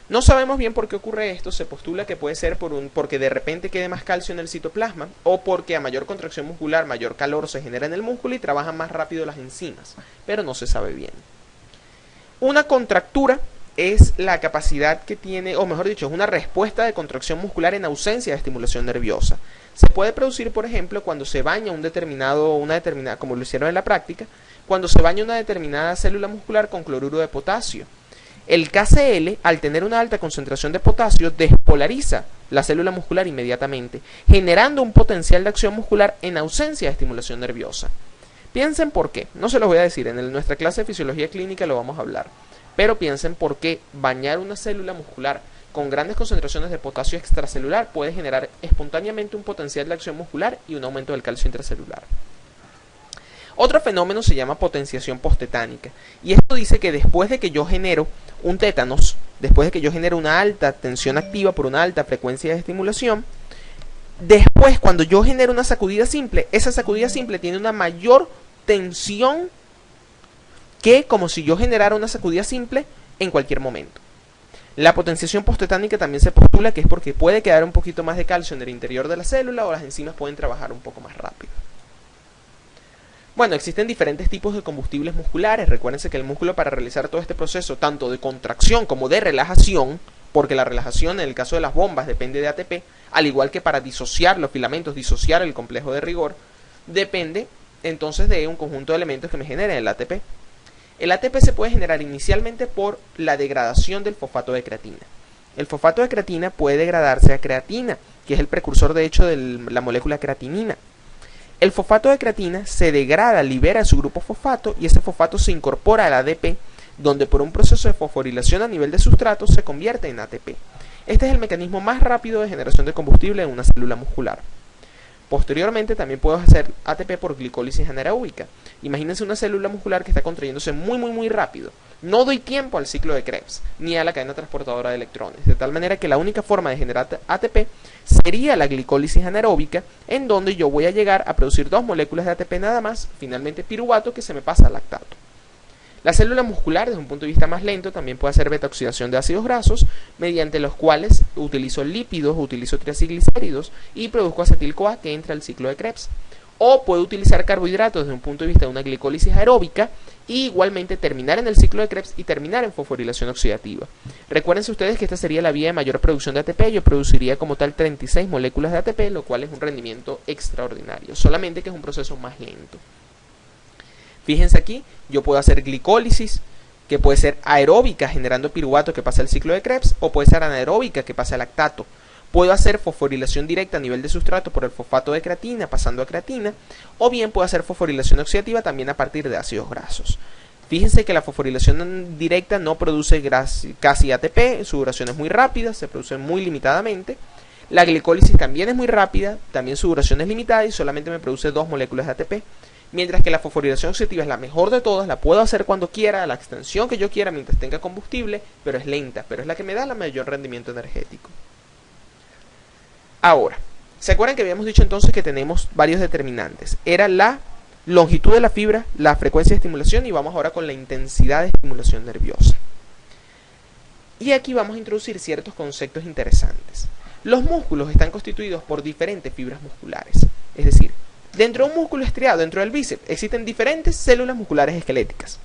No sabemos bien por qué ocurre esto. Se postula que puede ser porque de repente quede más calcio en el citoplasma o porque a mayor contracción muscular, mayor calor se genera en el músculo y trabajan más rápido las enzimas, pero no se sabe bien. Una contractura es la capacidad que tiene, o mejor dicho, es una respuesta de contracción muscular en ausencia de estimulación nerviosa. Se puede producir, por ejemplo, cuando se baña una determinada, como lo hicieron en la práctica, cuando se baña una determinada célula muscular con cloruro de potasio. El KCl, al tener una alta concentración de potasio, despolariza la célula muscular inmediatamente, generando un potencial de acción muscular en ausencia de estimulación nerviosa. Piensen por qué, no se los voy a decir, en nuestra clase de fisiología clínica lo vamos a hablar, pero piensen por qué bañar una célula muscular con grandes concentraciones de potasio extracelular puede generar espontáneamente un potencial de acción muscular y un aumento del calcio intracelular. Otro fenómeno se llama potenciación posttetánica, y esto dice que después de que yo genero un tétanos, después de que yo genero una alta tensión activa por una alta frecuencia de estimulación, después cuando yo genero una sacudida simple, esa sacudida simple tiene una mayor tensión que como si yo generara una sacudida simple en cualquier momento. La potenciación posttetánica también se postula que es porque puede quedar un poquito más de calcio en el interior de la célula o las enzimas pueden trabajar un poco más rápido. Bueno, existen diferentes tipos de combustibles musculares. Recuérdense que el músculo, para realizar todo este proceso, tanto de contracción como de relajación, porque la relajación en el caso de las bombas depende de ATP, al igual que para disociar los filamentos, disociar el complejo de rigor, depende entonces de un conjunto de elementos que me generen el ATP. El ATP se puede generar inicialmente por la degradación del fosfato de creatina. El fosfato de creatina puede degradarse a creatina, que es el precursor de hecho de la molécula creatinina. El fosfato de creatina se degrada, libera su grupo fosfato y ese fosfato se incorpora al ADP, donde por un proceso de fosforilación a nivel de sustrato se convierte en ATP. Este es el mecanismo más rápido de generación de combustible en una célula muscular. Posteriormente también puedo hacer ATP por glicólisis anaeróbica. Imagínense una célula muscular que está contrayéndose muy rápido. No doy tiempo al ciclo de Krebs ni a la cadena transportadora de electrones, de tal manera que la única forma de generar ATP sería la glicólisis anaeróbica, en donde yo voy a llegar a producir 2 moléculas de ATP nada más, finalmente piruvato, que se me pasa a lactato. La célula muscular, desde un punto de vista más lento, también puede hacer beta-oxidación de ácidos grasos, mediante los cuales utilizo lípidos, utilizo triacilglicéridos y produzco acetil-CoA que entra al ciclo de Krebs. o puede utilizar carbohidratos desde un punto de vista de una glicólisis aeróbica y igualmente terminar en el ciclo de Krebs y terminar en fosforilación oxidativa. Recuérdense ustedes que esta sería la vía de mayor producción de ATP. Yo produciría como tal 36 moléculas de ATP, lo cual es un rendimiento extraordinario, solamente que es un proceso más lento. Fíjense aquí, yo puedo hacer glicólisis, que puede ser aeróbica generando piruvato que pasa el ciclo de Krebs, o puede ser anaeróbica que pasa el lactato. Puedo hacer fosforilación directa a nivel de sustrato por el fosfato de creatina pasando a creatina, o bien puedo hacer fosforilación oxidativa también a partir de ácidos grasos. Fíjense que la fosforilación directa no produce casi ATP, su duración es muy rápida, se produce muy limitadamente. La glicólisis también es muy rápida, también su duración es limitada y solamente me produce 2 moléculas de ATP. Mientras que la fosforilación oxidativa es la mejor de todas, la puedo hacer cuando quiera, a la extensión que yo quiera mientras tenga combustible, pero es lenta, pero es la que me da el mayor rendimiento energético. Ahora, ¿se acuerdan que habíamos dicho entonces que tenemos varios determinantes? Era la longitud de la fibra, la frecuencia de estimulación y vamos ahora con la intensidad de estimulación nerviosa. Y aquí vamos a introducir ciertos conceptos interesantes. Los músculos están constituidos por diferentes fibras musculares, es decir, dentro de un músculo estriado, dentro del bíceps, existen diferentes células musculares esqueléticas.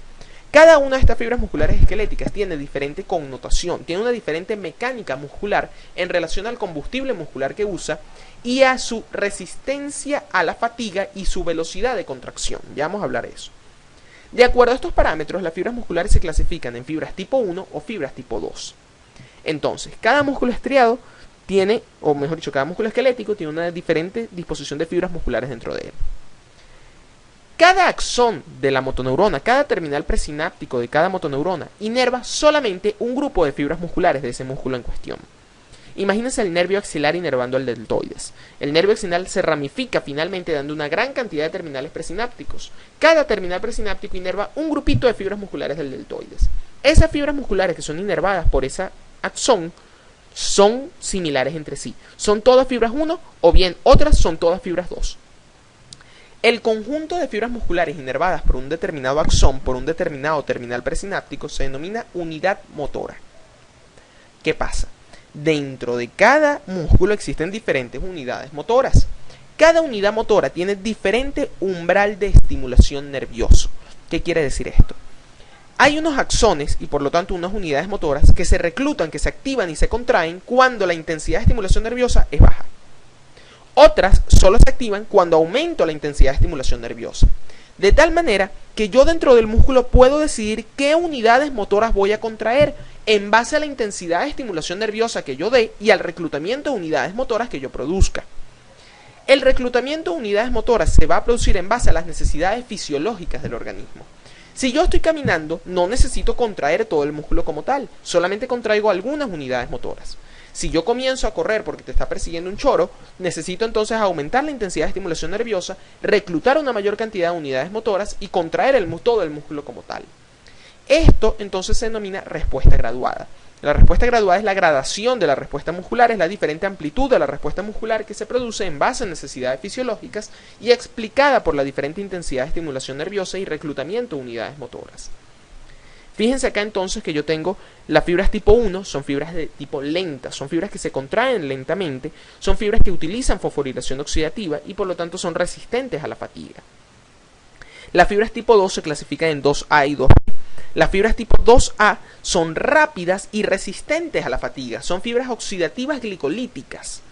Cada una de estas fibras musculares esqueléticas tiene diferente connotación, tiene una diferente mecánica muscular en relación al combustible muscular que usa y a su resistencia a la fatiga y su velocidad de contracción. Ya vamos a hablar de eso. De acuerdo a estos parámetros, las fibras musculares se clasifican en fibras tipo 1 o fibras tipo 2. Entonces, cada músculo estriado tiene, o mejor dicho, cada músculo esquelético tiene una diferente disposición de fibras musculares dentro de él. Cada axón de la motoneurona, cada terminal presináptico de cada motoneurona, inerva solamente un grupo de fibras musculares de ese músculo en cuestión. Imagínense el nervio axilar inervando al deltoides. El nervio axilar se ramifica finalmente dando una gran cantidad de terminales presinápticos. Cada terminal presináptico inerva un grupito de fibras musculares del deltoides. Esas fibras musculares que son inervadas por esa axón son similares entre sí. Son todas fibras 1 o bien otras son todas fibras 2. El conjunto de fibras musculares inervadas por un determinado axón, por un determinado terminal presináptico, se denomina unidad motora. ¿Qué pasa? Dentro de cada músculo existen diferentes unidades motoras. Cada unidad motora tiene diferente umbral de estimulación nervioso. ¿Qué quiere decir esto? Hay unos axones y por lo tanto unas unidades motoras que se reclutan, que se activan y se contraen cuando la intensidad de estimulación nerviosa es baja. Otras solo se activan cuando aumento la intensidad de estimulación nerviosa. De tal manera que yo dentro del músculo puedo decidir qué unidades motoras voy a contraer en base a la intensidad de estimulación nerviosa que yo dé y al reclutamiento de unidades motoras que yo produzca. El reclutamiento de unidades motoras se va a producir en base a las necesidades fisiológicas del organismo. Si yo estoy caminando, no necesito contraer todo el músculo como tal, solamente contraigo algunas unidades motoras. Si yo comienzo a correr porque te está persiguiendo un choro, necesito entonces aumentar la intensidad de estimulación nerviosa, reclutar una mayor cantidad de unidades motoras y contraer todo el músculo como tal. Esto entonces se denomina respuesta graduada. La respuesta graduada es la gradación de la respuesta muscular, es la diferente amplitud de la respuesta muscular que se produce en base a necesidades fisiológicas y explicada por la diferente intensidad de estimulación nerviosa y reclutamiento de unidades motoras. Fíjense acá entonces que yo tengo las fibras tipo 1, son fibras de tipo lenta, son fibras que se contraen lentamente, son fibras que utilizan fosforilación oxidativa y por lo tanto son resistentes a la fatiga. Las fibras tipo 2 se clasifican en 2A y 2B. Las fibras tipo 2A son rápidas y resistentes a la fatiga, son fibras oxidativas glicolíticas.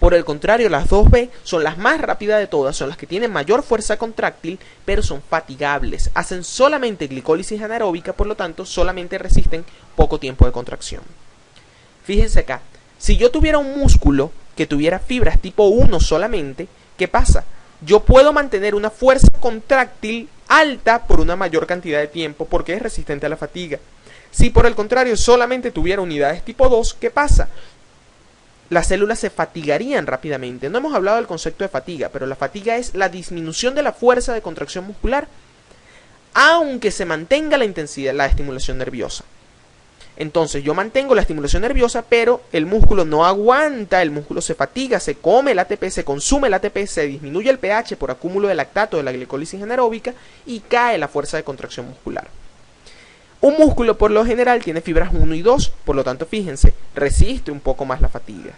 Por el contrario, las 2B son las más rápidas de todas, son las que tienen mayor fuerza contráctil, pero son fatigables. Hacen solamente glicólisis anaeróbica, por lo tanto, solamente resisten poco tiempo de contracción. Fíjense acá, si yo tuviera un músculo que tuviera fibras tipo 1 solamente, ¿qué pasa? Yo puedo mantener una fuerza contráctil alta por una mayor cantidad de tiempo porque es resistente a la fatiga. Si por el contrario solamente tuviera unidades tipo 2, ¿qué pasa? Las células se fatigarían rápidamente. No hemos hablado del concepto de fatiga, pero la fatiga es la disminución de la fuerza de contracción muscular, aunque se mantenga la intensidad, la estimulación nerviosa. Entonces yo mantengo la estimulación nerviosa, pero el músculo no aguanta, el músculo se fatiga, se come el ATP, se consume el ATP, se disminuye el pH por acúmulo de lactato de la glicólisis anaeróbica y cae la fuerza de contracción muscular. Un músculo por lo general tiene fibras 1 y 2, por lo tanto fíjense, resiste un poco más la fatiga.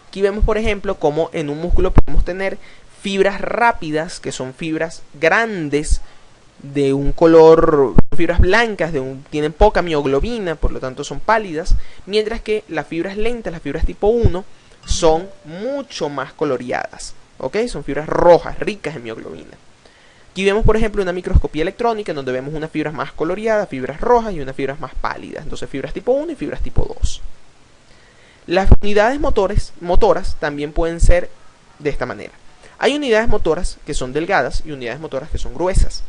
Aquí vemos por ejemplo cómo en un músculo podemos tener fibras rápidas, que son fibras grandes, de un color, fibras blancas, tienen poca mioglobina, por lo tanto son pálidas, mientras que las fibras lentas, las fibras tipo 1, son mucho más coloreadas, ¿ok? Son fibras rojas, ricas en mioglobina. Aquí vemos, por ejemplo, una microscopía electrónica en donde vemos unas fibras más coloreadas, fibras rojas y unas fibras más pálidas, entonces fibras tipo 1 y fibras tipo 2. Las unidades motoras también pueden ser de esta manera. Hay unidades motoras que son delgadas y unidades motoras que son gruesas.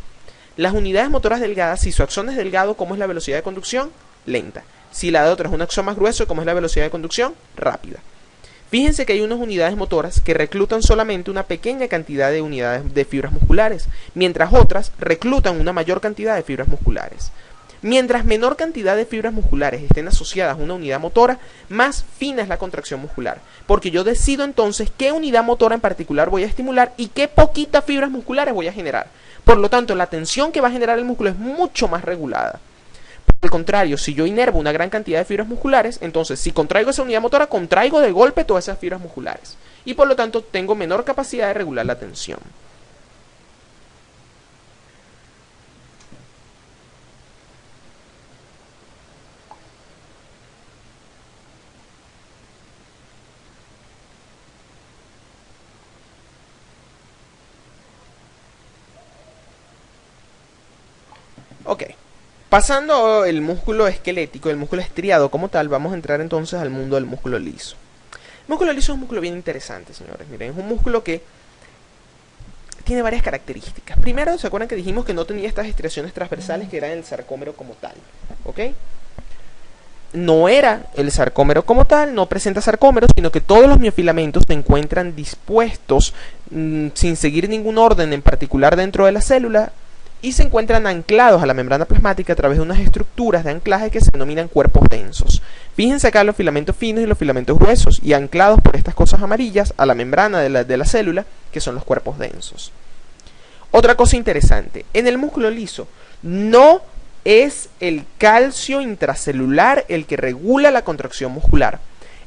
Las unidades motoras delgadas, si su axón es delgado, ¿cómo es la velocidad de conducción? Lenta. Si la de otra es un axón más grueso, ¿cómo es la velocidad de conducción? Rápida. Fíjense que hay unas unidades motoras que reclutan solamente una pequeña cantidad de unidades de fibras musculares, mientras otras reclutan una mayor cantidad de fibras musculares. Mientras menor cantidad de fibras musculares estén asociadas a una unidad motora, más fina es la contracción muscular, porque yo decido entonces qué unidad motora en particular voy a estimular y qué poquitas fibras musculares voy a generar. Por lo tanto, la tensión que va a generar el músculo es mucho más regulada. Por el contrario, si yo inervo una gran cantidad de fibras musculares, entonces si contraigo esa unidad motora, contraigo de golpe todas esas fibras musculares. Y por lo tanto, tengo menor capacidad de regular la tensión. Ok, pasando el músculo esquelético, el músculo estriado como tal, vamos a entrar entonces al mundo del músculo liso. El músculo liso es un músculo bien interesante, señores. Miren, es un músculo que tiene varias características. Primero, ¿se acuerdan que dijimos que no tenía estas estriaciones transversales que eran el sarcómero como tal? ¿Ok? No era el sarcómero como tal, no presenta sarcómeros, sino que todos los miofilamentos se encuentran dispuestos sin seguir ningún orden en particular dentro de la célula, y se encuentran anclados a la membrana plasmática a través de unas estructuras de anclaje que se denominan cuerpos densos. Fíjense acá los filamentos finos y los filamentos gruesos, y anclados por estas cosas amarillas a la membrana de la célula, que son los cuerpos densos. Otra cosa interesante, en el músculo liso no es el calcio intracelular el que regula la contracción muscular.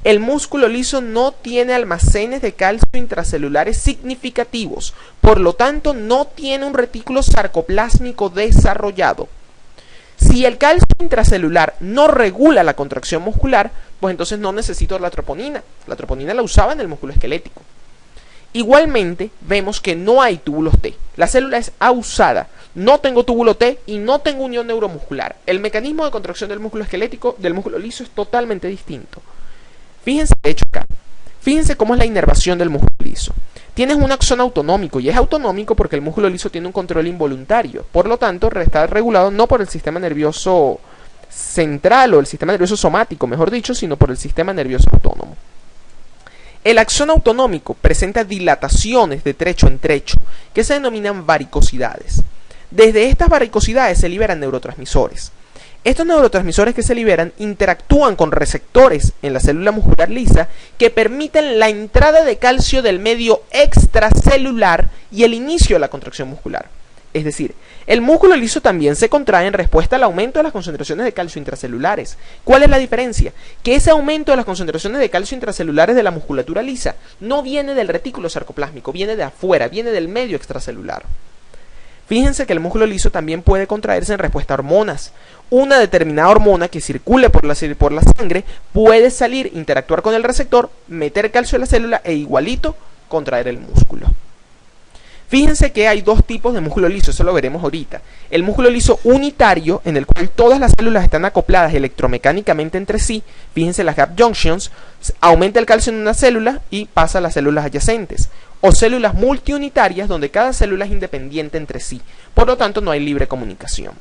El músculo liso no tiene almacenes de calcio intracelulares significativos, por lo tanto no tiene un retículo sarcoplásmico desarrollado. Si el calcio intracelular no regula la contracción muscular, pues entonces no necesito la troponina. La troponina la usaba en el músculo esquelético. Igualmente vemos que no hay túbulos T. La célula es ausada. No tengo túbulo T y no tengo unión neuromuscular. El mecanismo de contracción del músculo esquelético, del músculo liso, es totalmente distinto. Fíjense, de hecho, acá. Fíjense cómo es la inervación del músculo liso. Tienes un axón autonómico, y es autonómico porque el músculo liso tiene un control involuntario. Por lo tanto, está regulado no por el sistema nervioso central o el sistema nervioso somático, mejor dicho, sino por el sistema nervioso autónomo. El axón autonómico presenta dilataciones de trecho en trecho, que se denominan varicosidades. Desde estas varicosidades se liberan neurotransmisores. Estos neurotransmisores que se liberan interactúan con receptores en la célula muscular lisa que permiten la entrada de calcio del medio extracelular y el inicio de la contracción muscular. Es decir, el músculo liso también se contrae en respuesta al aumento de las concentraciones de calcio intracelulares. ¿Cuál es la diferencia? Que ese aumento de las concentraciones de calcio intracelulares de la musculatura lisa no viene del retículo sarcoplásmico, viene de afuera, viene del medio extracelular. Fíjense que el músculo liso también puede contraerse en respuesta a hormonas. Una determinada hormona que circule por la sangre puede salir, interactuar con el receptor, meter calcio en la célula e igualito contraer el músculo. Fíjense que hay dos tipos de músculo liso, eso lo veremos ahorita. El músculo liso unitario, en el cual todas las células están acopladas electromecánicamente entre sí. Fíjense las gap junctions, aumenta el calcio en una célula y pasa a las células adyacentes. O células multiunitarias, donde cada célula es independiente entre sí. Por lo tanto, no hay libre comunicación.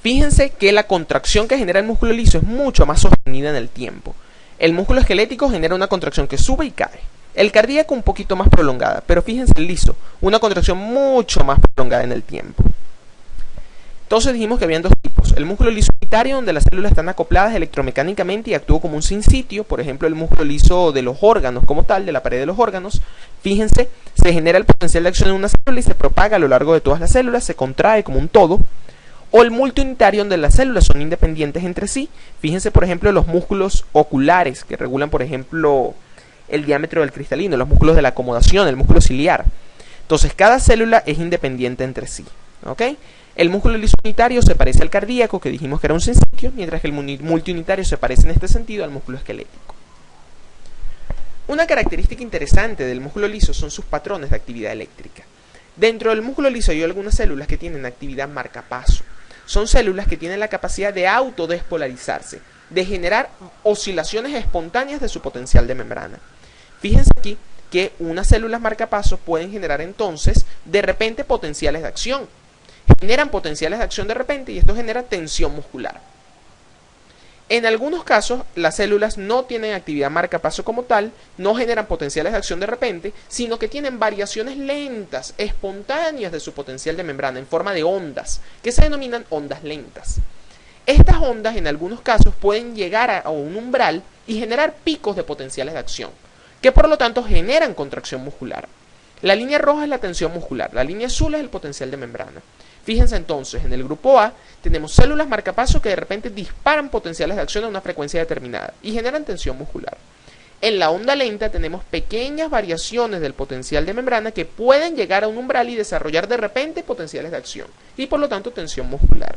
Fíjense que la contracción que genera el músculo liso es mucho más sostenida en el tiempo. El músculo esquelético genera una contracción que sube y cae. El cardíaco un poquito más prolongada, pero fíjense el liso, una contracción mucho más prolongada en el tiempo. Entonces dijimos que habían dos tipos. El músculo liso unitario, donde las células están acopladas electromecánicamente y actúa como un sinsitio. Por ejemplo, el músculo liso de los órganos como tal, de la pared de los órganos. Fíjense, se genera el potencial de acción en una célula y se propaga a lo largo de todas las células, se contrae como un todo. O el multiunitario, donde las células son independientes entre sí. Fíjense, por ejemplo, los músculos oculares, que regulan, por ejemplo, el diámetro del cristalino, los músculos de la acomodación, el músculo ciliar. Entonces, cada célula es independiente entre sí, ¿ok? El músculo liso unitario se parece al cardíaco, que dijimos que era un sincitio, mientras que el multiunitario se parece en este sentido al músculo esquelético. Una característica interesante del músculo liso son sus patrones de actividad eléctrica. Dentro del músculo liso hay algunas células que tienen actividad marcapaso. Son células que tienen la capacidad de autodespolarizarse, de generar oscilaciones espontáneas de su potencial de membrana. Fíjense aquí que unas células marcapasos pueden generar entonces de repente potenciales de acción. Generan potenciales de acción de repente y esto genera tensión muscular. En algunos casos, las células no tienen actividad marcapaso como tal, no generan potenciales de acción de repente, sino que tienen variaciones lentas, espontáneas de su potencial de membrana en forma de ondas, que se denominan ondas lentas. Estas ondas en algunos casos pueden llegar a un umbral y generar picos de potenciales de acción, que por lo tanto generan contracción muscular. La línea roja es la tensión muscular, la línea azul es el potencial de membrana. Fíjense entonces, en el grupo A tenemos células marcapasos que de repente disparan potenciales de acción a una frecuencia determinada y generan tensión muscular. En la onda lenta tenemos pequeñas variaciones del potencial de membrana que pueden llegar a un umbral y desarrollar de repente potenciales de acción y por lo tanto tensión muscular.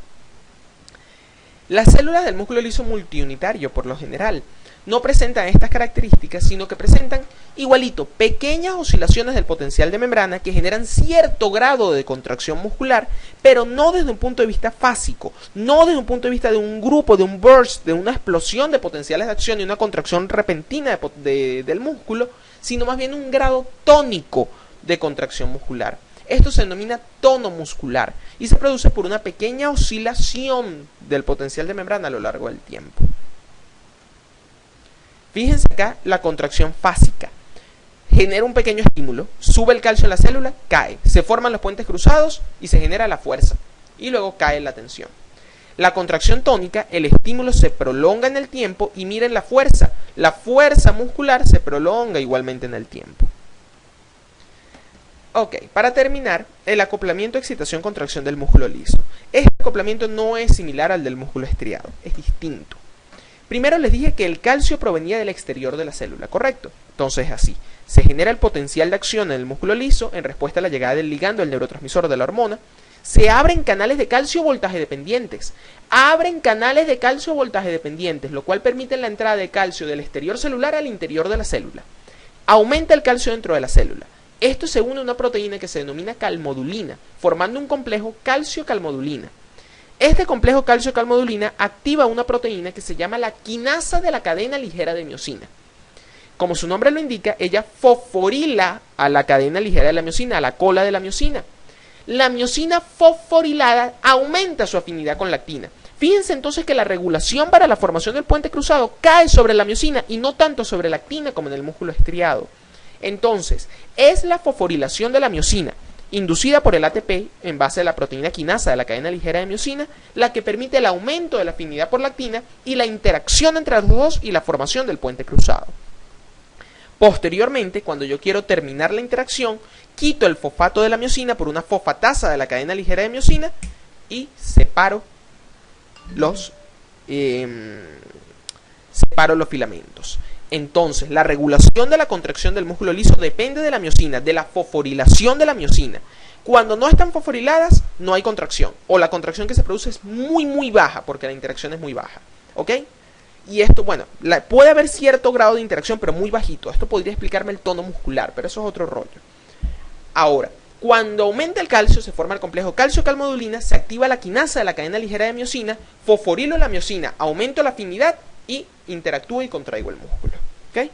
Las células del músculo liso multiunitario, por lo general, no presentan estas características, sino que presentan igualito pequeñas oscilaciones del potencial de membrana que generan cierto grado de contracción muscular, pero no desde un punto de vista fásico, no desde un punto de vista de un grupo, de un burst, de una explosión de potenciales de acción y una contracción repentina del músculo, sino más bien un grado tónico de contracción muscular. Esto se denomina tono muscular y se produce por una pequeña oscilación del potencial de membrana a lo largo del tiempo. Fíjense acá la contracción fásica. Genera un pequeño estímulo, sube el calcio en la célula, cae, se forman los puentes cruzados y se genera la fuerza y luego cae la tensión. La contracción tónica, el estímulo se prolonga en el tiempo y miren la fuerza muscular se prolonga igualmente en el tiempo. Ok, para terminar, el acoplamiento excitación-contracción del músculo liso. Este acoplamiento no es similar al del músculo estriado, es distinto. Primero les dije que el calcio provenía del exterior de la célula, ¿correcto? Entonces así, se genera el potencial de acción en el músculo liso en respuesta a la llegada del ligando, el neurotransmisor de la hormona. Se abren canales de calcio voltaje dependientes. Lo cual permite la entrada de calcio del exterior celular al interior de la célula. Aumenta el calcio dentro de la célula. Esto se une a una proteína que se denomina calmodulina, formando un complejo calcio-calmodulina. Este complejo calcio-calmodulina activa una proteína que se llama la quinasa de la cadena ligera de miosina. Como su nombre lo indica, ella fosforila a la cadena ligera de la miosina, a la cola de la miosina. La miosina fosforilada aumenta su afinidad con la actina. Fíjense entonces que la regulación para la formación del puente cruzado cae sobre la miosina y no tanto sobre la actina como en el músculo estriado. Entonces, es la fosforilación de la miosina, inducida por el ATP en base a la proteína quinasa de la cadena ligera de miosina, la que permite el aumento de la afinidad por la actina y la interacción entre los dos y la formación del puente cruzado. Posteriormente, cuando yo quiero terminar la interacción, quito el fosfato de la miosina por una fosfatasa de la cadena ligera de miosina y separo los filamentos. Entonces, la regulación de la contracción del músculo liso depende de la miosina, de la fosforilación de la miosina. Cuando no están fosforiladas, no hay contracción. O la contracción que se produce es muy baja, porque la interacción es muy baja. ¿Ok? Y esto, bueno, puede haber cierto grado de interacción, pero muy bajito. Esto podría explicarme el tono muscular, pero eso es otro rollo. Ahora, cuando aumenta el calcio, se forma el complejo calcio-calmodulina, se activa la quinasa de la cadena ligera de miosina, fosforilo la miosina, aumento la afinidad y interactúo y contraigo el músculo. ¿Ok?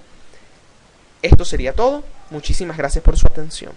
Esto sería todo. Muchísimas gracias por su atención.